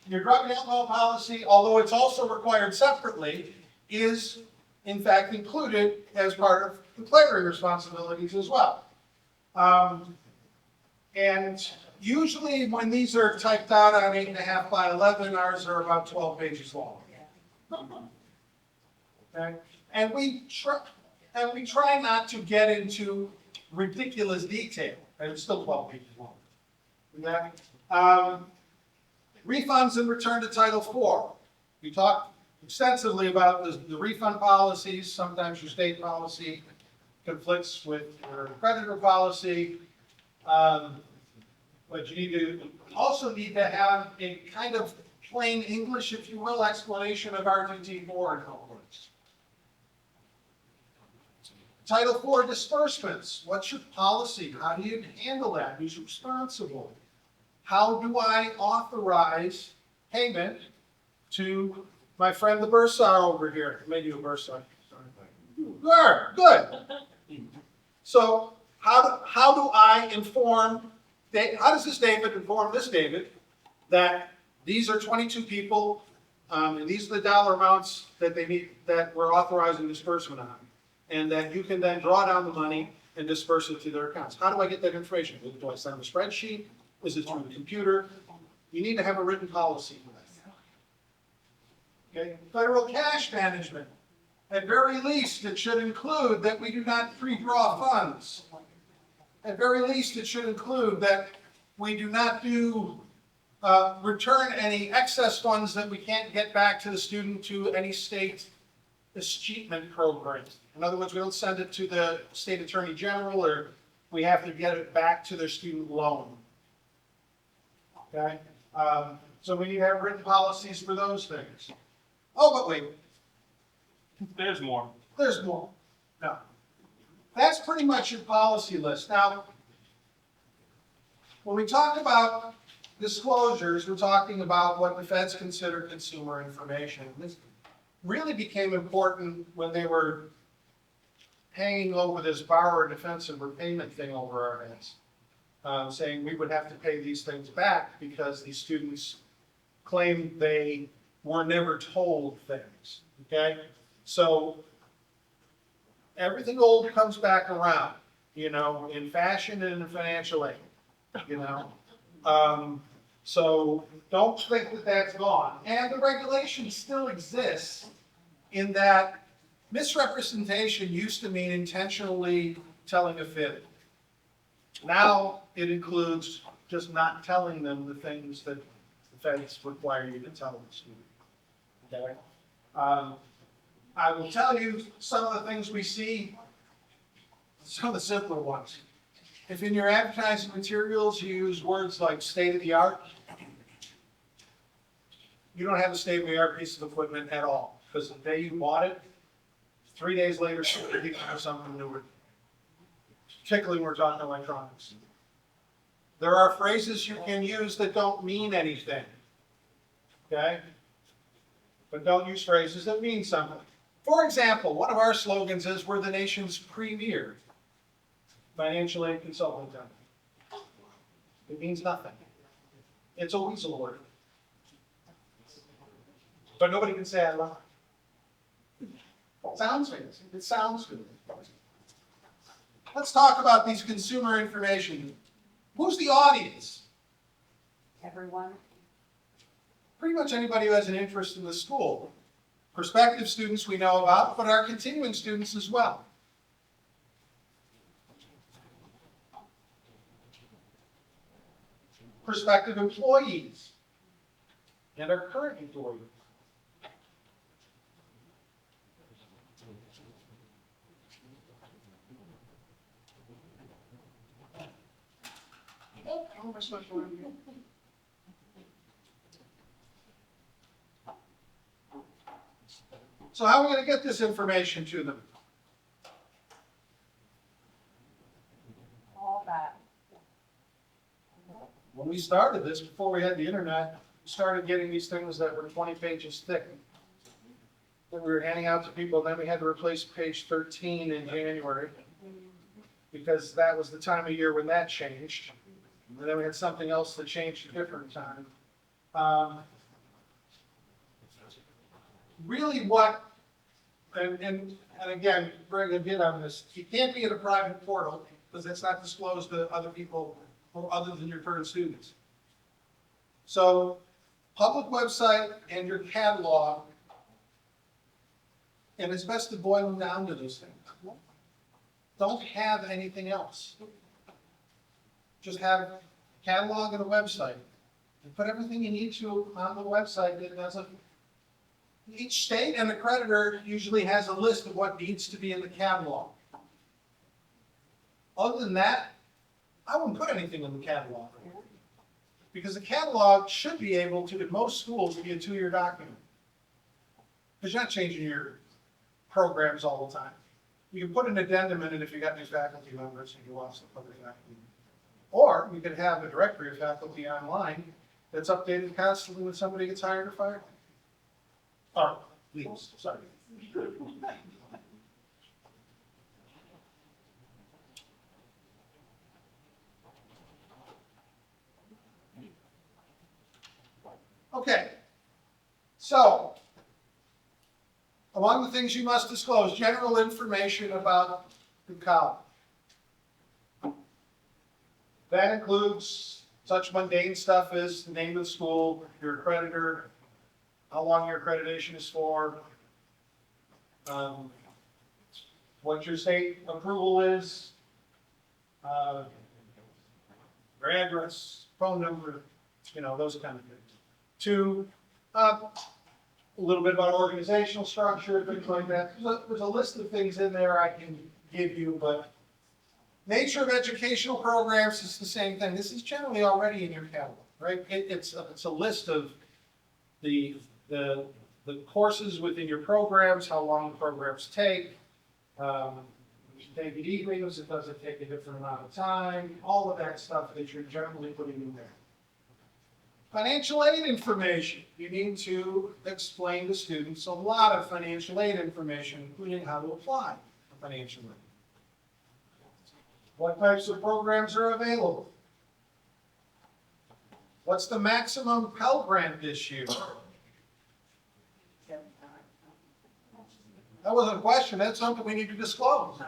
Your drug and alcohol policy, although it's also required separately, is in fact included as part of the Clery responsibilities as well. And usually when these are typed out on 8.5 by 11, ours are about 12 pages long. Okay? And we try not to get into ridiculous detail, and it's still 12 pages long. Okay? Refunds and return to Title IV. We talked extensively about the refund policies. Sometimes your state policy conflicts with your creditor policy. But you also need to have a kind of plain English, if you will, explanation of RTT4 and how it works. Title IV disbursements. What's your policy? How do you handle that? Who's responsible? How do I authorize payment to my friend the bursar over here? I made you a bursar. Good. So how do I inform, how does this David inform this David that these are 22 people and these are the dollar amounts that they need, that we're authorizing disbursement on, and that you can then draw down the money and disperse it to their accounts. How do I get that information? Do I send a spreadsheet? Is it through the computer? You need to have a written policy for that. Okay, federal cash management. At very least, it should include that we do not pre-draw funds. At very least, it should include that we do not return any excess funds that we can't get back to the student to any state escheatment program. In other words, we don't send it to the state attorney general, or we have to get it back to their student loan. Okay? So we need to have written policies for those things. Oh, but wait, There's more. there's more. No. That's pretty much your policy list. Now, when we talk about disclosures, we're talking about what the feds consider consumer information. This really became important when they were hanging over this borrower defensive repayment thing over our heads, saying we would have to pay these things back because these students claimed they were never told things, okay? So everything old comes back around, in fashion and in financial aid, So don't think that that's gone. And the regulation still exists in that misrepresentation used to mean intentionally telling a fib. Now it includes just not telling them the things that the feds require you to tell the student. Okay? I will tell you some of the things we see, some of the simpler ones. If in your advertising materials you use words like state of the art, you don't have a state of the art piece of equipment at all, because the day you bought it, 3 days later, you have something newer. Particularly when we're talking electronics. There are phrases you can use that don't mean anything. Okay? But don't use phrases that mean something. For example, one of our slogans is we're the nation's premier financial aid consulting company. It means nothing. It's a weasel word. But nobody can say I love it. It sounds fancy. It sounds good. Let's talk about these consumer information. Who's the audience? Everyone. Pretty much anybody who has an interest in the school. Prospective students we know about, but our continuing students as well. Prospective employees and our current employees. So how are we going to get this information to them? All that. When we started this, before we had the internet, we started getting these things that were 20 pages thick that we were handing out to people. Then we had to replace page 13 in January because that was the time of year when that changed. And then we had something else that changed a different time. Really what, and again, Greg had hit on this, you can't be in a private portal because that's not disclosed to other people or other than your current students. So public website and your catalog, and it's best to boil them down to those things. Don't have anything else. Just have a catalog and a website. And put everything you need to on the website that doesn't. Each state and accreditor usually has a list of what needs to be in the catalog. Other than that, I wouldn't put anything in the catalog. Because the catalog should be able to, in most schools, be a 2-year document. Because you're not changing your programs all the time. You can put an addendum in it if you got new faculty members and you lost some other faculty. Or you could have a directory of faculty online that's updated constantly when somebody gets hired or fired. Or leaves, sorry. Okay, so among the things you must disclose, general information about the college. That includes such mundane stuff as the name of the school, your accreditor, how long your accreditation is for, what your state approval is, your address, phone number, those kind of things. Two, a little bit about organizational structure, things like that. There's a list of things in there I can give you, but nature of educational programs is the same thing. This is generally already in your catalog, right? It's a list of the courses within your programs, how long the programs take, David Eagles, it doesn't take a different amount of time, all of that stuff that you're generally putting in there. Financial aid information. You need to explain to students a lot of financial aid information, including how to apply for financial aid. What types of programs are available? What's the maximum Pell Grant this year? That wasn't a question, that's something we need to disclose.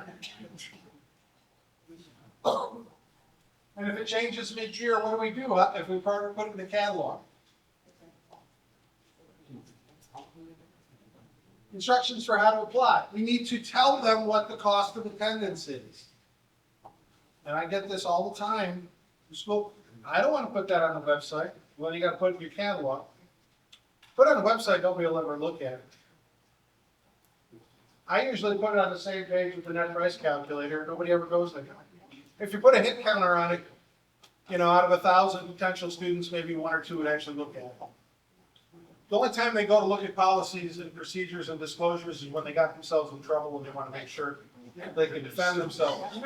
And if it changes mid-year, what do we do if we put it in the catalog? Instructions for how to apply. We need to tell them what the cost of attendance is. And I get this all the time. I don't want to put that on the website. Well, you got to put it in your catalog. Put it on the website, nobody will ever look at it. I usually put it on the same page with the net price calculator. Nobody ever goes there. If you put a hit counter on it, out of 1,000 potential students, maybe 1 or 2 would actually look at it. The only time they go to look at policies and procedures and disclosures is when they got themselves in trouble and they want to make sure they can defend themselves.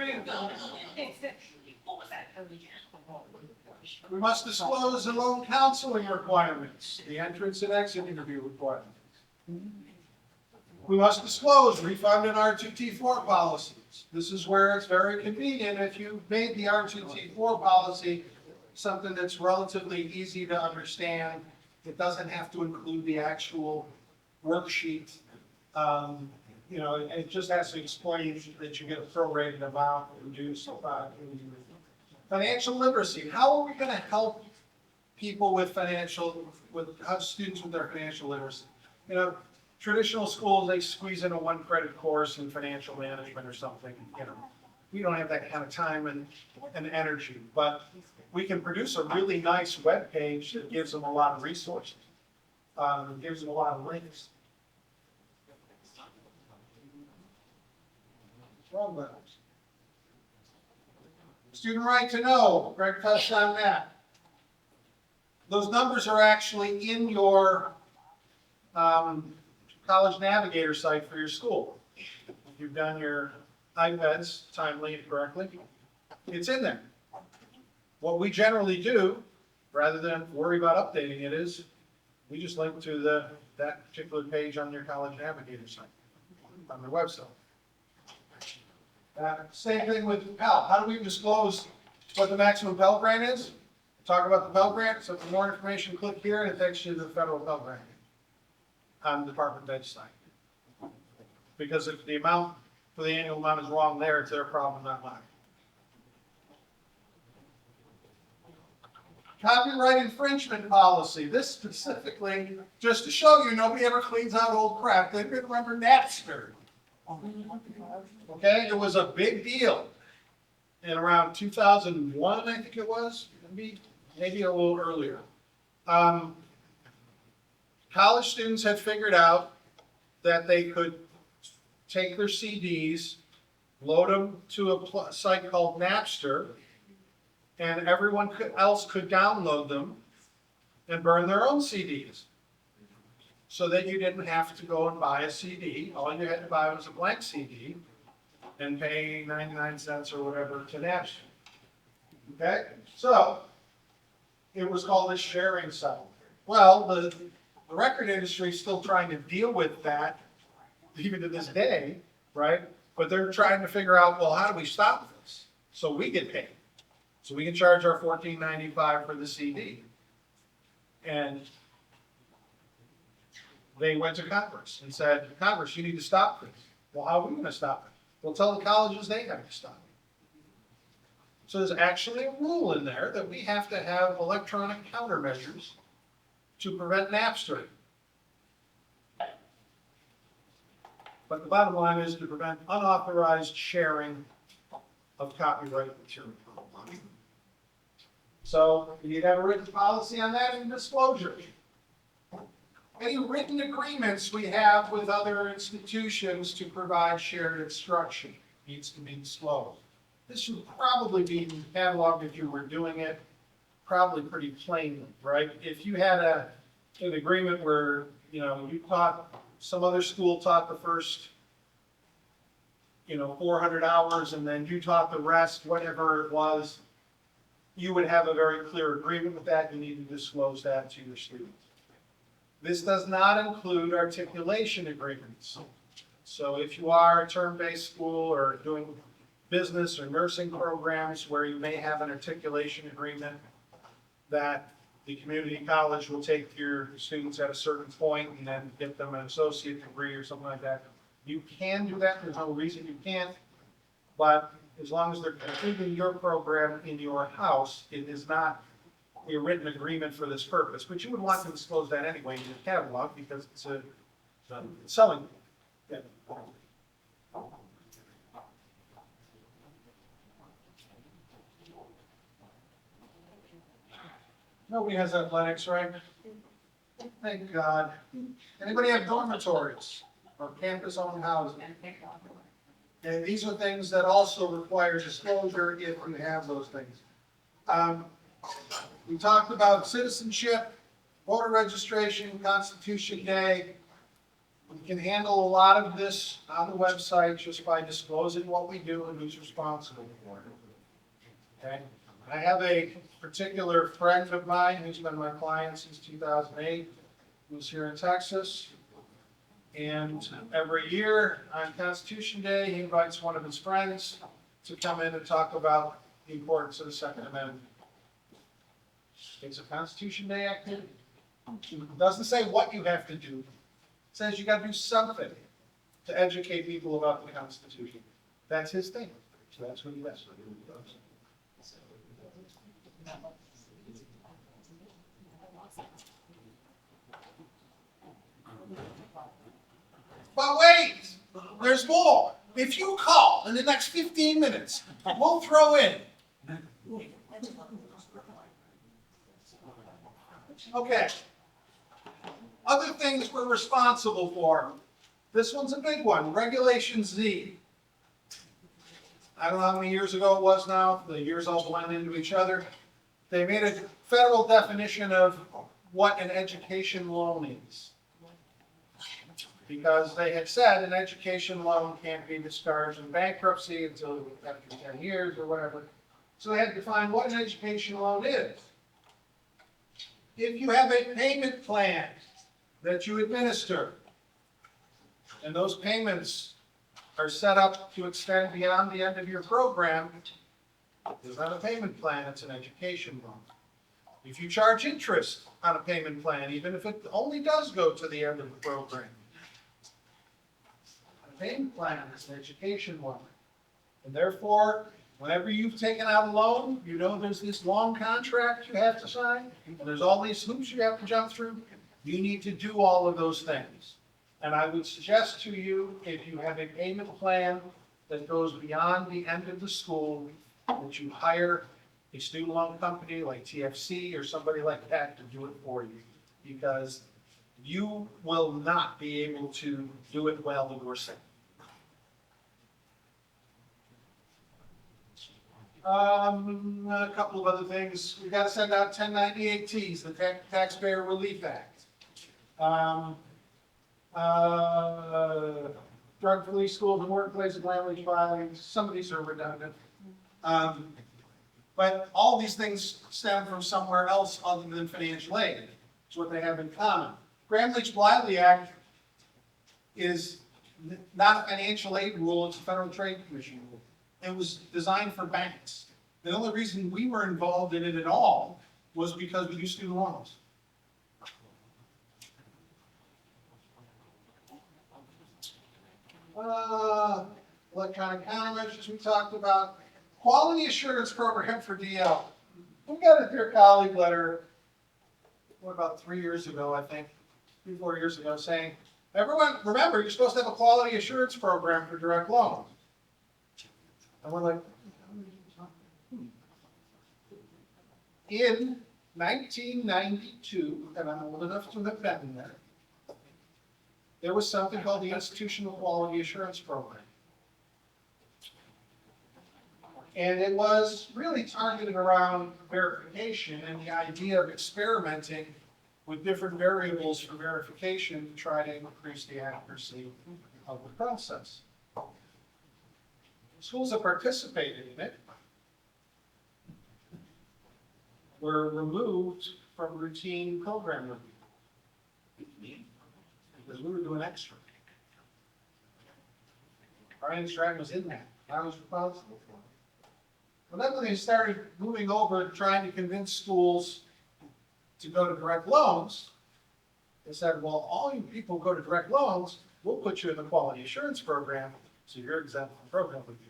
We must disclose the loan counseling requirements, the entrance and exit interview requirements. We must disclose refund and R2T4 policies. This is where it's very convenient if you made the R2T4 policy something that's relatively easy to understand. It doesn't have to include the actual worksheet. It just has to explain that you get a prorated amount reduced. Financial literacy. How are we going to help people with students with their financial literacy? Traditional schools, they squeeze in a 1 credit course in financial management or something. We don't have that kind of time and energy, but we can produce a really nice web page that gives them a lot of resources, gives them a lot of links. Wrong letters. Student right to know. Greg touched on that. Those numbers are actually in your College Navigator site for your school. If you've done your iPads timely and correctly, it's in there. What we generally do, rather than worry about updating it, is we just link to that particular page on your College Navigator site, on their website. Same thing with Pell. How do we disclose what the maximum Pell Grant is? Talk about the Pell Grant. So for more information, click here and it takes you to the federal Pell Grant on the Department of Ed site. Because if the amount for the annual amount is wrong there, it's their problem, not mine. Copyright infringement policy. This specifically, just to show you, nobody ever cleans out old crap. They remember Napster. Okay, it was a big deal in around 2001, I think it was, maybe a little earlier. College students had figured out that they could take their CDs, load them to a site called Napster, and everyone else could download them and burn their own CDs. So that you didn't have to go and buy a CD. All you had to buy was a blank CD and pay 99 cents or whatever to Napster. Okay? So, it was called a sharing site. Well, the record industry is still trying to deal with that, even to this day, right? But they're trying to figure out, well, how do we stop this? So we get paid. So we can charge our $14.95 for the CD. And they went to Congress and said, Congress, you need to stop this. Well, how are we going to stop it? Well, tell the colleges they have to stop So there's actually a rule in there that we have to have electronic countermeasures to prevent Napster. But the bottom line is to prevent unauthorized sharing of copyright material. So you need to have a written policy on that and disclosure. Any written agreements we have with other institutions to provide shared instruction needs to be disclosed. This should probably be cataloged if you were doing it, probably pretty plainly, right? If you had an agreement where, you know, you taught, some other school taught the first, 400 hours and then you taught the rest, whatever it was, you would have a very clear agreement with that. You need to disclose that to your students. This does not include articulation agreements. So if you are a term-based school or doing business or nursing programs where you may have an articulation agreement that the community college will take your students at a certain point and then get them an associate degree or something like that, you can do that. There's no reason you can't. But as long as they're completing your program in your house, it is not a written agreement for this purpose. But you would want to disclose that anyway in your catalog because it's a selling. Yeah. Nobody has athletics, right? Thank God. Anybody have dormitories or campus-owned housing? And these are things that also require disclosure if you have those things. We talked about citizenship, voter registration, Constitution Day. We can handle a lot of this on the website just by disclosing what we do and who's responsible for it. Okay? I have a particular friend of mine who's been my client since 2008, who's here in Texas. And every year on Constitution Day, he invites one of his friends to come in and talk about the importance of the Second Amendment. It's a Constitution Day activity. It doesn't say what you have to do. It says you got to do something to educate people about the Constitution. That's his thing. So that's what he does. But wait, there's more. If you call in the next 15 minutes, we'll throw in. Okay. Other things we're responsible for. This one's a big one, Regulation Z. I don't know how many years ago it was now. The years all blend into each other. They made a federal definition of what an education loan is. Because they had said an education loan can't be discharged in bankruptcy until after 10 years or whatever. So they had to define what an education loan is. If you have a payment plan that you administer, and those payments are set up to extend beyond the end of your program, it's not a payment plan, it's an education loan. If you charge interest on a payment plan, even if it only does go to the end of the program, a payment plan is an education loan. And therefore, whenever you've taken out a loan, you know there's this long contract you have to sign, and there's all these hoops you have to jump through. You need to do all of those things. And I would suggest to you, if you have a payment plan that goes beyond the end of the school, that you hire a student loan company like TFC or somebody like that to do it for you. Because you will not be able to do it well yourself. A couple of other things. We've got to send out 1098Ts, the Taxpayer Relief Act. Drug-free schools and workplaces, land lease filings. Some of these are redundant. But all these things stem from somewhere else other than financial aid. It's what they have in common. Gramm-Leach-Bliley Act is not a financial aid rule, it's a Federal Trade Commission rule. It was designed for banks. The only reason we were involved in it at all was because we do student loans. Electronic countermeasures we talked about. quality assurance program for DL. We got a dear colleague letter, what, about 3 years ago, I think, 3, 4 years ago, saying, everyone, remember, you're supposed to have a quality assurance program for direct loans. And we're like, in 1992, and I'm old enough to have been there was something called the Institutional Quality Assurance Program. And it was really targeted around verification and the idea of experimenting with different variables for verification to try to increase the accuracy of the process. Schools that participated in it were removed from routine program review because we were doing extra. Brian Stratton was in that. I was responsible for it. Well, then when they started moving over, trying to convince schools to go to direct loans, they said, well, all you people go to direct loans, we'll put you in the quality assurance program, so you're exempt from program review.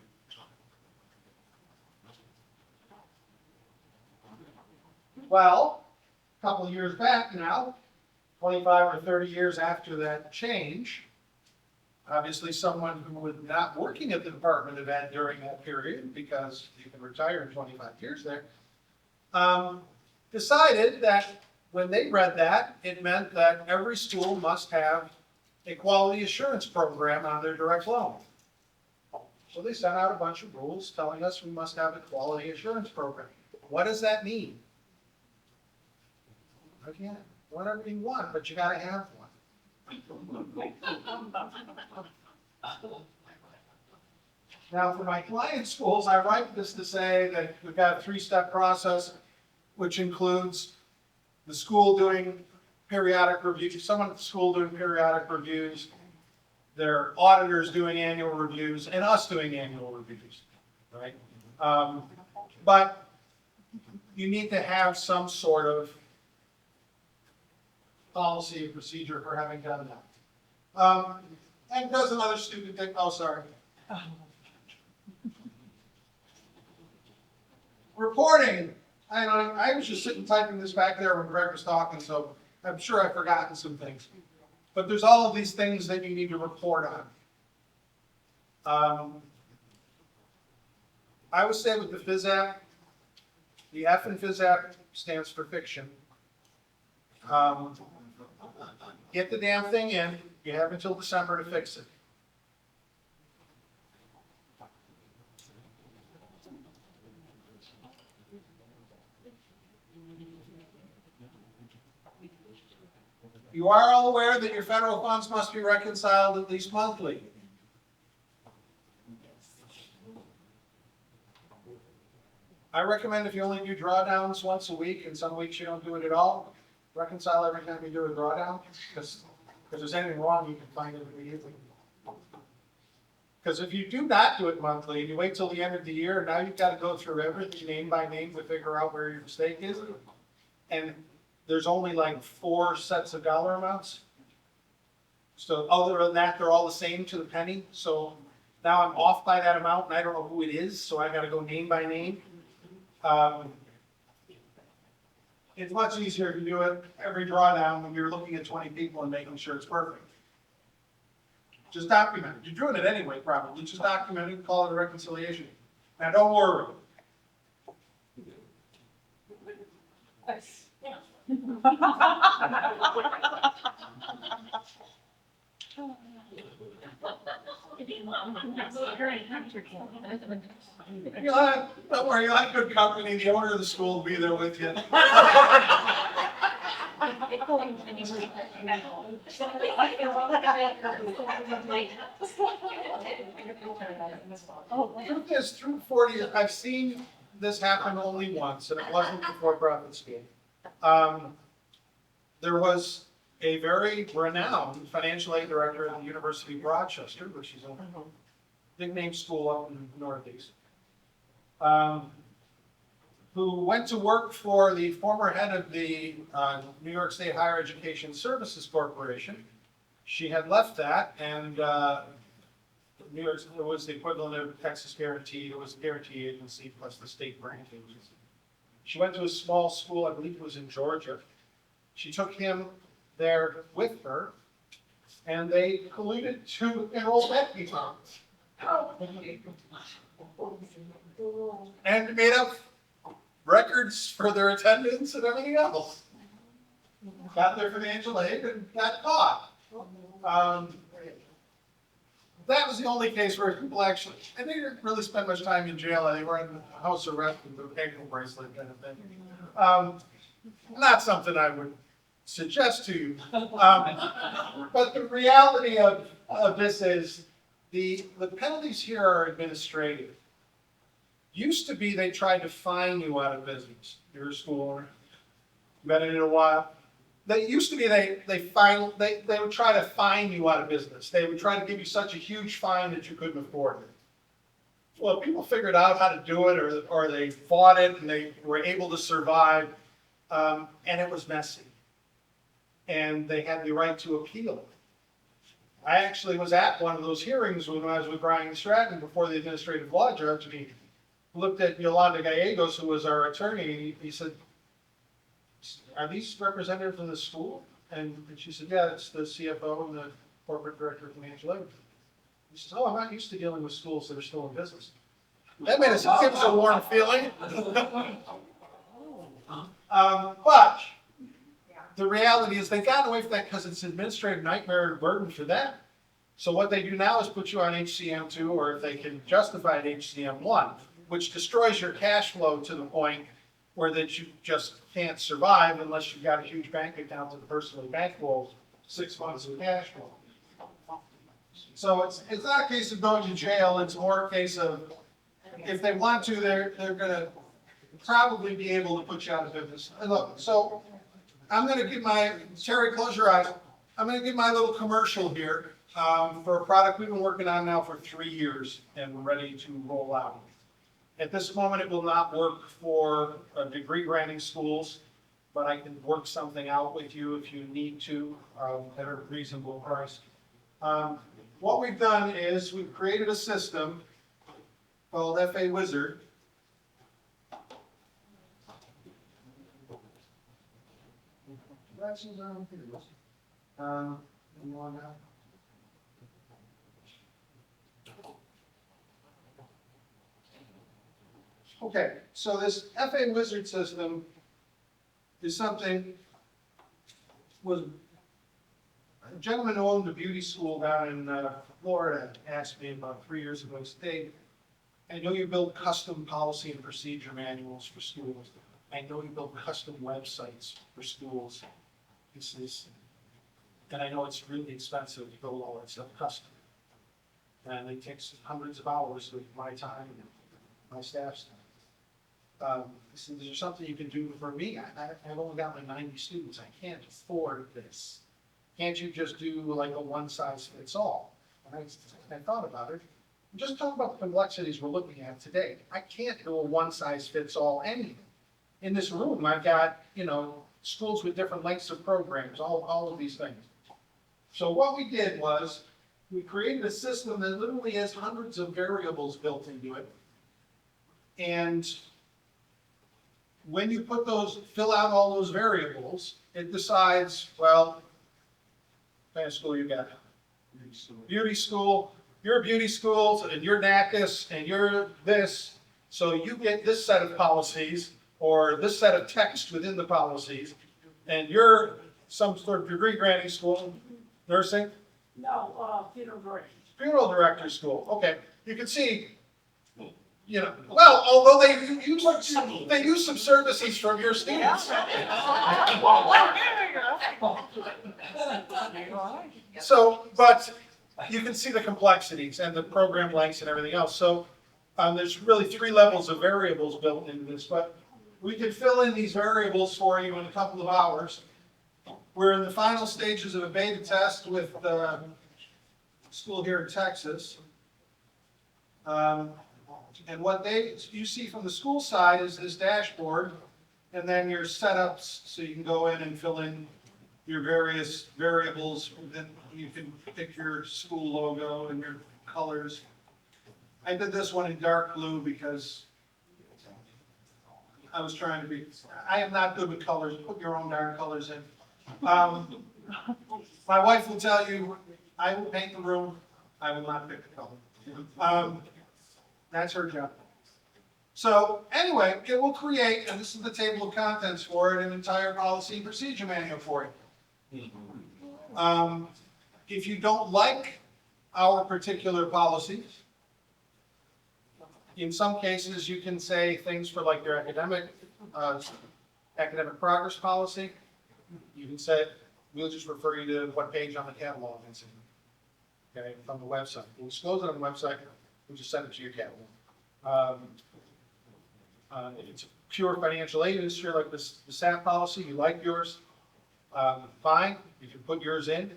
Well, a couple of years back now, 25 or 30 years after that change, obviously someone who was not working at the Department of Ed during that period, because you can retire in 25 years there, decided that when they read that, it meant that every school must have a quality assurance program on their direct loan. So they sent out a bunch of rules telling us we must have a quality assurance program. What does that mean? Again, whatever you want, but you gotta have one. Now, for my client schools, I write this to say that we've got a 3-step process, which includes the school doing periodic reviews, someone at the school doing periodic reviews, their auditors doing annual reviews, and us doing annual reviews, right? But you need to have some sort of policy and procedure for having done that. And does another stupid thing, oh, sorry. Reporting. I was just sitting typing this back there when Greg was talking, so I'm sure I've forgotten some things. But there's all of these things that you need to report on. I would say with the FISAP, the F in FISAP stands for fiction. Get the damn thing in. You have until December to fix it. You are all aware that your federal funds must be reconciled at least monthly. I recommend if you only do drawdowns once a week, and some weeks you don't do it at all, reconcile every time you do a drawdown, because if there's anything wrong, you can find it immediately. Because if you do not do it monthly, and you wait till the end of the year, now you've got to go through everything name by name to figure out where your mistake is. And there's only like 4 sets of dollar amounts. So other than that, they're all the same to the penny. So now I'm off by that amount, and I don't know who it is, so I got to go name by name. It's much easier to do it every drawdown when you're looking at 20 people and making sure it's perfect. Just document it. You're doing it anyway, probably. Just document it and call it a reconciliation. Now, don't worry. Don't worry, you'll have good company. The owner of the school will be there with you. Truth is, through 40 years, I've seen this happen only once, and it wasn't before profit scheme. There was a very renowned financial aid director at the University of Rochester, which is a big name school up in the Northeast, who went to work for the former head of the New York State Higher Education Services Corporation. She had left that, and New York, it was the equivalent of Texas Guaranteed, it was a guarantee agency plus the state grant agency. She went to a small school, I believe it was in Georgia. She took him there with her, and they colluded to enroll that people. And made up records for their attendance and everything else. Got their financial aid and got caught. That was the only case where people actually, and they didn't really spend much time in jail. They were in house arrest with the ankle bracelet kind of thing. Not something I would suggest to you. But the reality of this is the penalties here are administrative. Used to be they tried to fine you out of business. You're a school owner, been in it a while. They used to be they would try to fine you out of business. They would try to give you such a huge fine that you couldn't afford it. Well, people figured out how to do it, or they fought it and they were able to survive, and it was messy. And they had the right to appeal. I actually was at one of those hearings when I was with Brian Stratton before the administrative law judge, and he looked at Yolanda Gallegos, who was our attorney, and he said, "Are these representatives of the school?" And she said, "Yeah, it's the CFO and the corporate director of financial aid." He says, "Oh, I'm not used to dealing with schools that are still in business." That made us give us a warm feeling. But the reality is they've gotten away from that because it's an administrative nightmare and burden for them. So what they do now is put you on HCM2, or if they can justify it, HCM1, which destroys your cash flow to the point where that you just can't survive unless you've got a huge bank account to personally bankroll 6 months of cash flow. So it's not a case of going to jail, it's more a case of, if they want to, they're gonna probably be able to put you out of business. And look, so I'm gonna give Terry, close your eyes. I'm gonna give my little commercial here for a product we've been working on now for 3 years and we're ready to roll out. At this moment, it will not work for degree granting schools, but I can work something out with you if you need to at a reasonable price. What we've done is we've created a system called FA Wizard. Okay, so this FA Wizard system is something, was a gentleman who owned a beauty school down in Florida asked me about 3 years ago. He said, "Dave, I know you build custom policy and procedure manuals for schools. I know you build custom websites for schools." He says, "And I know it's really expensive to build all that stuff custom. And it takes hundreds of hours of my time and my staff's time. He said, is there something you can do for me? I've only got like 90 students. I can't afford this. Can't you just do like a one size fits all?" And I thought about it. Just talk about the complexities we're looking at today. I can't do a one size fits all anything. In this room, I've got, schools with different lengths of programs, all of these things. So what we did was we created a system that literally has hundreds of variables built into it. And when you fill out all those variables, it decides, well, what kind of school you got? Beauty school. You're a beauty school, and you're NACIS, and you're this. So you get this set of policies, or this set of text within the policies, and you're some sort of degree granting school, nursing? No, funeral director. Funeral director school, okay. You can see, well, although they use some services from your students. So, but you can see the complexities and the program lengths and everything else. So there's really 3 levels of variables built into this, but we can fill in these variables for you in a couple of hours. We're in the final stages of a beta test with the school here in Texas. And what you see from the school side is this dashboard, and then your setups, so you can go in and fill in your various variables. Then you can pick your school logo and your colors. I did this one in dark blue because I was trying to be, I am not good with colors, put your own darn colors in. My wife will tell you, I will paint the room, I will not pick the color. That's her job. So anyway, it will create, and this is the table of contents for it, an entire policy and procedure manual for you. If you don't like our particular policies, in some cases, you can say things for like your academic progress policy. You can say, we'll just refer you to what page on the catalog it's in, okay, from the website. We'll disclose it on the website, we'll just send it to your catalog. If it's a pure financial aid industry like the SAP policy, you like yours, fine, you can put yours in,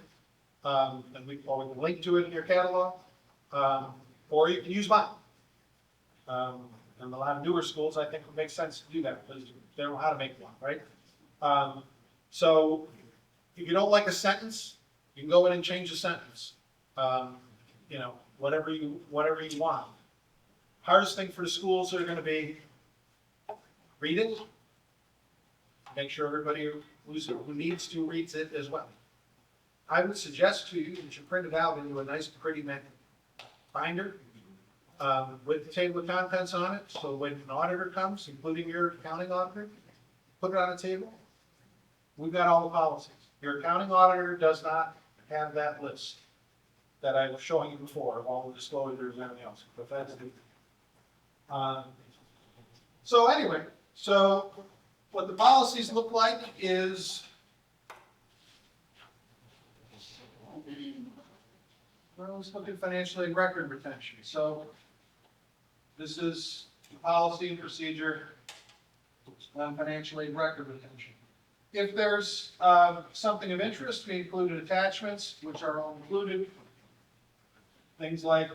and we can link to it in your catalog, or you can use mine. And a lot of newer schools, I think, would make sense to do that because they don't know how to make one, right? So if you don't like a sentence, you can go in and change the sentence. You know, whatever you want. Hardest thing for the schools are going to be read it. Make sure everybody who needs to reads it as well. I would suggest to you that you print it out into a nice, pretty binder. With the table of contents on it, so when an auditor comes, including your accounting auditor, put it on a table. We've got all the policies. Your accounting auditor does not have that list that I was showing you before of all the disclosures and everything else, but that's the. So anyway, so what the policies look like is. Well, let's look at financial aid record retention. So this is the policy and procedure on financial aid record retention. If there's something of interest, we included attachments, which are all included. Things like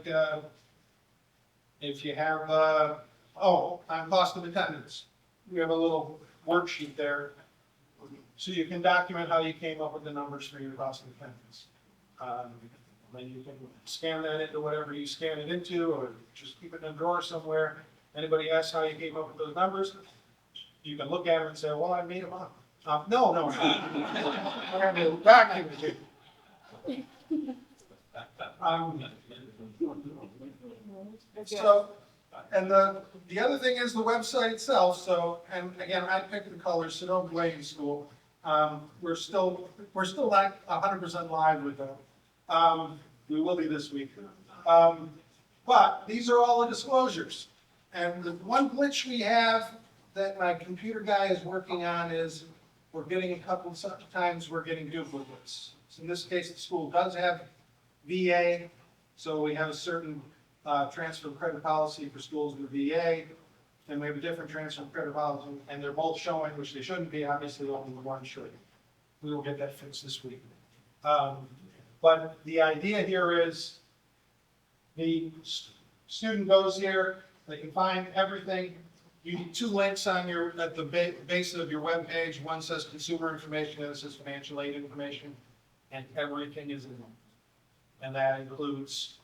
if you have, on cost of attendance, we have a little worksheet there. So you can document how you came up with the numbers for your cost of attendance. Then you can scan that into whatever you scan it into, or just keep it in a drawer somewhere. Anybody asks how you came up with those numbers, you can look at them and say, well, I made them up. No, I have to document it. So, and the other thing is the website itself. So, and again, I picked the colors, so don't blame school. We're still not 100% live with them. We will be this week. But these are all the disclosures. And the one glitch we have that my computer guy is working on is we're getting a couple of times we're getting duplicates. So in this case, the school does have VA, so we have a certain transfer of credit policy for schools with VA, and we have a different transfer of credit policy, and they're both showing, which they shouldn't be, obviously only one should. We will get that fixed this week. But the idea here is the student goes here, they can find everything. You need two links on at the base of your web page. One says consumer information, the other says financial aid information, and everything is in there. And that includes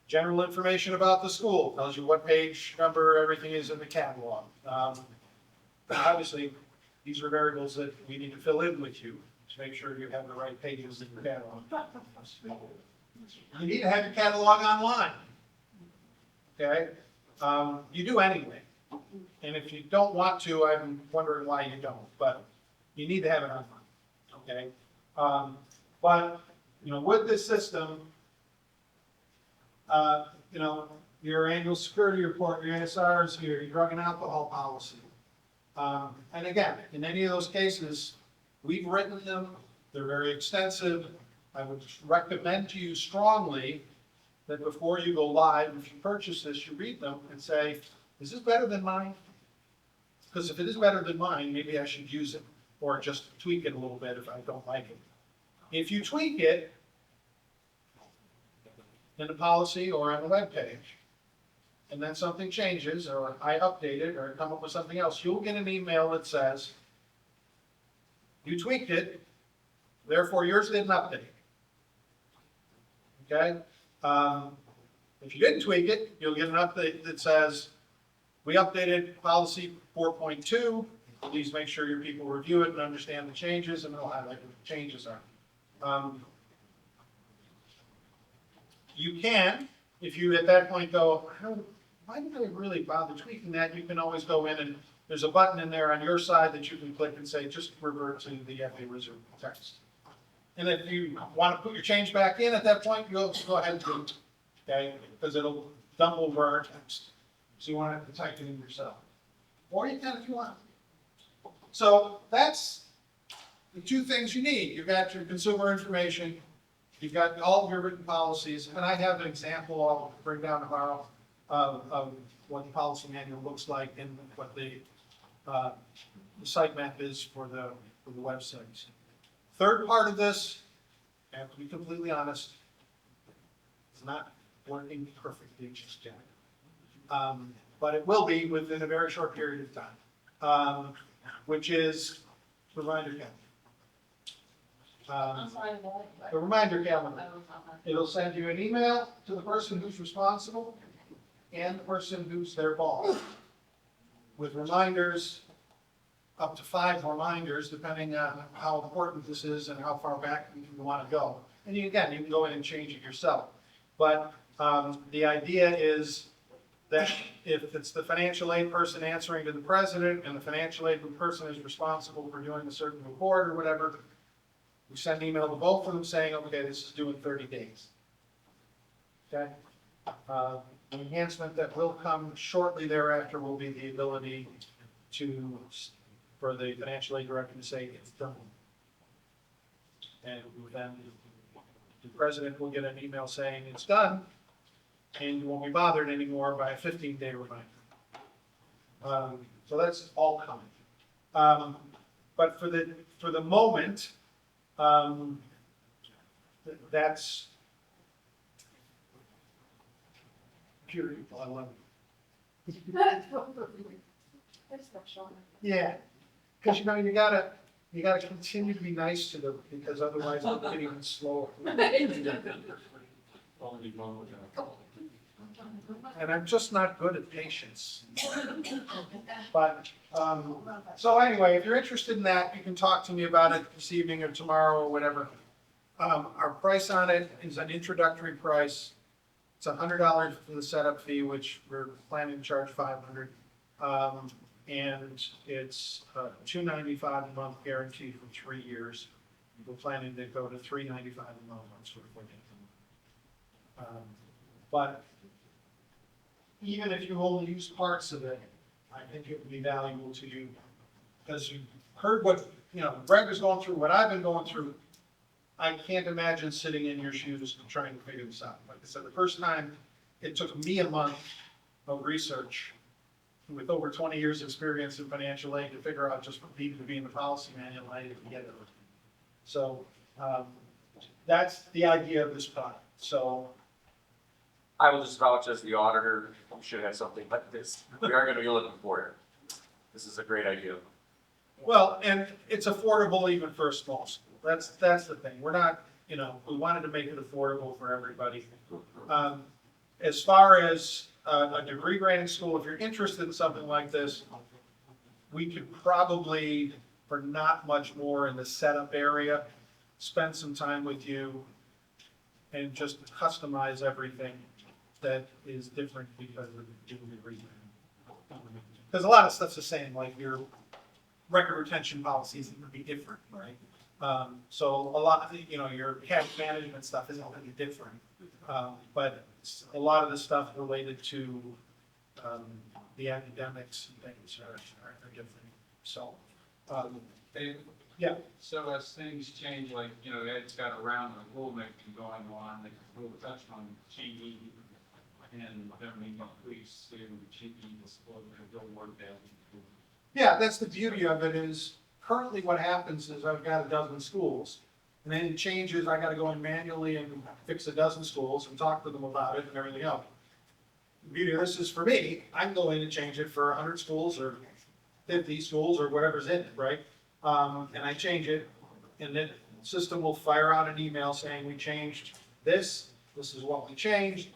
general information about the school, tells you what page number everything is in the catalog. Obviously, these are variables that we need to fill in with you to make sure you have the right pages in your catalog. You need to have your catalog online. Okay? You do anyway. And if you don't want to, I'm wondering why you don't, but you need to have it online. Okay? But, with this system, your annual security report, your ASR is here, your drug and alcohol policy. And again, in any of those cases, we've written them, they're very extensive. I would recommend to you strongly that before you go live, if you purchase this, you read them and say, is this better than mine? Because if it is better than mine, maybe I should use it or just tweak it a little bit if I don't like it. If you tweak it in the policy or on the web page, and then something changes, or I update it, or come up with something else, you'll get an email that says, you tweaked it, therefore yours didn't update. Okay? If you didn't tweak it, you'll get an update that says, we updated policy 4.2. Please make sure your people review it and understand the changes, and it'll highlight what the changes are. You can, if you at that point go, why did I really bother tweaking that? You can always go in and there's a button in there on your side that you can click and say, just revert to the FA Wizard text. And if you want to put your change back in at that point, you'll go ahead and do it, okay? Because it'll dump over our text. So you want to have to type it in yourself. Or you can if you want. So that's the two things you need. You've got your consumer information, you've got all of your written policies, and I have an example I'll bring down tomorrow of what the policy manual looks like and what the site map is for the websites. Third part of this, I have to be completely honest, it's not working perfectly just yet. But it will be within a very short period of time, which is reminder calendar. The reminder calendar. It'll send you an email to the person who's responsible and the person who's their boss with reminders, up to 5 reminders, depending on how important this is and how far back you want to go. And you can go in and change it yourself. But the idea is that if it's the financial aid person answering to the president and the financial aid person is responsible for doing a certain report or whatever, we send an email to both of them saying, okay, this is due in 30 days. Okay? An enhancement that will come shortly thereafter will be the ability for the financial aid director to say it's done. And then the president will get an email saying it's done, and you won't be bothered anymore by a 15-day reminder. So that's all coming. But for the moment, that's computer people. I love it. Yeah, because you gotta continue to be nice to them because otherwise they'll get even slower. And I'm just not good at patience. But, so anyway, if you're interested in that, you can talk to me about it this evening or tomorrow or whatever. Our price on it is an introductory price. It's $100 for the setup fee, which we're planning to charge $500. And it's $295 a month guaranteed for 3 years. We're planning to go to $395 a month once we're looking. But even if you only use parts of it, I think it would be valuable to you because you heard what Greg was going through, what I've been going through. I can't imagine sitting in your shoes and trying to figure this out. Like I said, the first time it took me a month of research with over 20 years experience in financial aid to figure out just what needed to be in the policy manual. I didn't get it. So that's the idea of this product. So I will just vouch as the auditor, we should have something like this. We are gonna be looking for it. This is a great idea. well, and it's affordable even for a small school. That's the thing. We're not, we wanted to make it affordable for everybody. As far as a degree granting school, if you're interested in something like this, we could probably, for not much more in the setup area, spend some time with you and just customize everything that is different because of the degree. Because a lot of stuff's the same, like your record retention policies would be different, right? So a lot, your cash management stuff isn't going to be different. But a lot of the stuff related to the academics and things are different. So, yeah. So as things change, like, Ed's got a round of rulemaking going on, we'll touch on GE and then we increase to GE disclosure, go work down. Yeah, that's the beauty of it is currently what happens is I've got a dozen schools and then it changes. I got to go in manually and fix a dozen schools and talk to them about it and everything else. The beauty of this is for me, I can go in and change it for 100 schools or 50 schools or whatever's in it, right? And I change it and then the system will fire out an email saying we changed this. This is what we changed.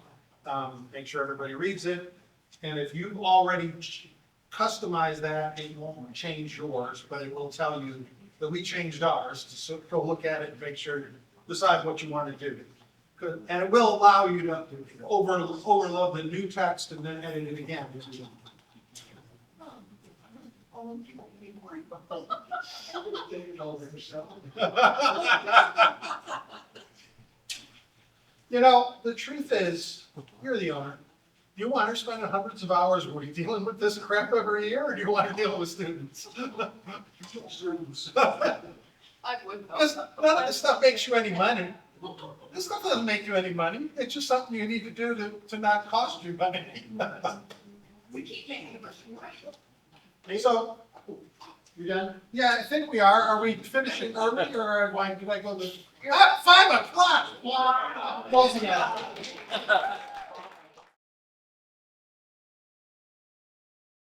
make sure everybody reads it. And if you've already customized that, it won't change yours, but it will tell you that we changed ours. So go look at it and make sure, decide what you want to do. And it will allow you to overload the new text and then edit it again. You know, the truth is, you're the owner. Do you want to spend hundreds of hours dealing with this crap every year, or do you want to deal with students? I would Because none of this stuff makes you any money. This stuff doesn't make you any money. It's just something you need to do to not cost you money. We keep making it. So, you done? Yeah, I think we are. Are we finishing early, or can I go to? 5 o'clock. Wow. Closing out.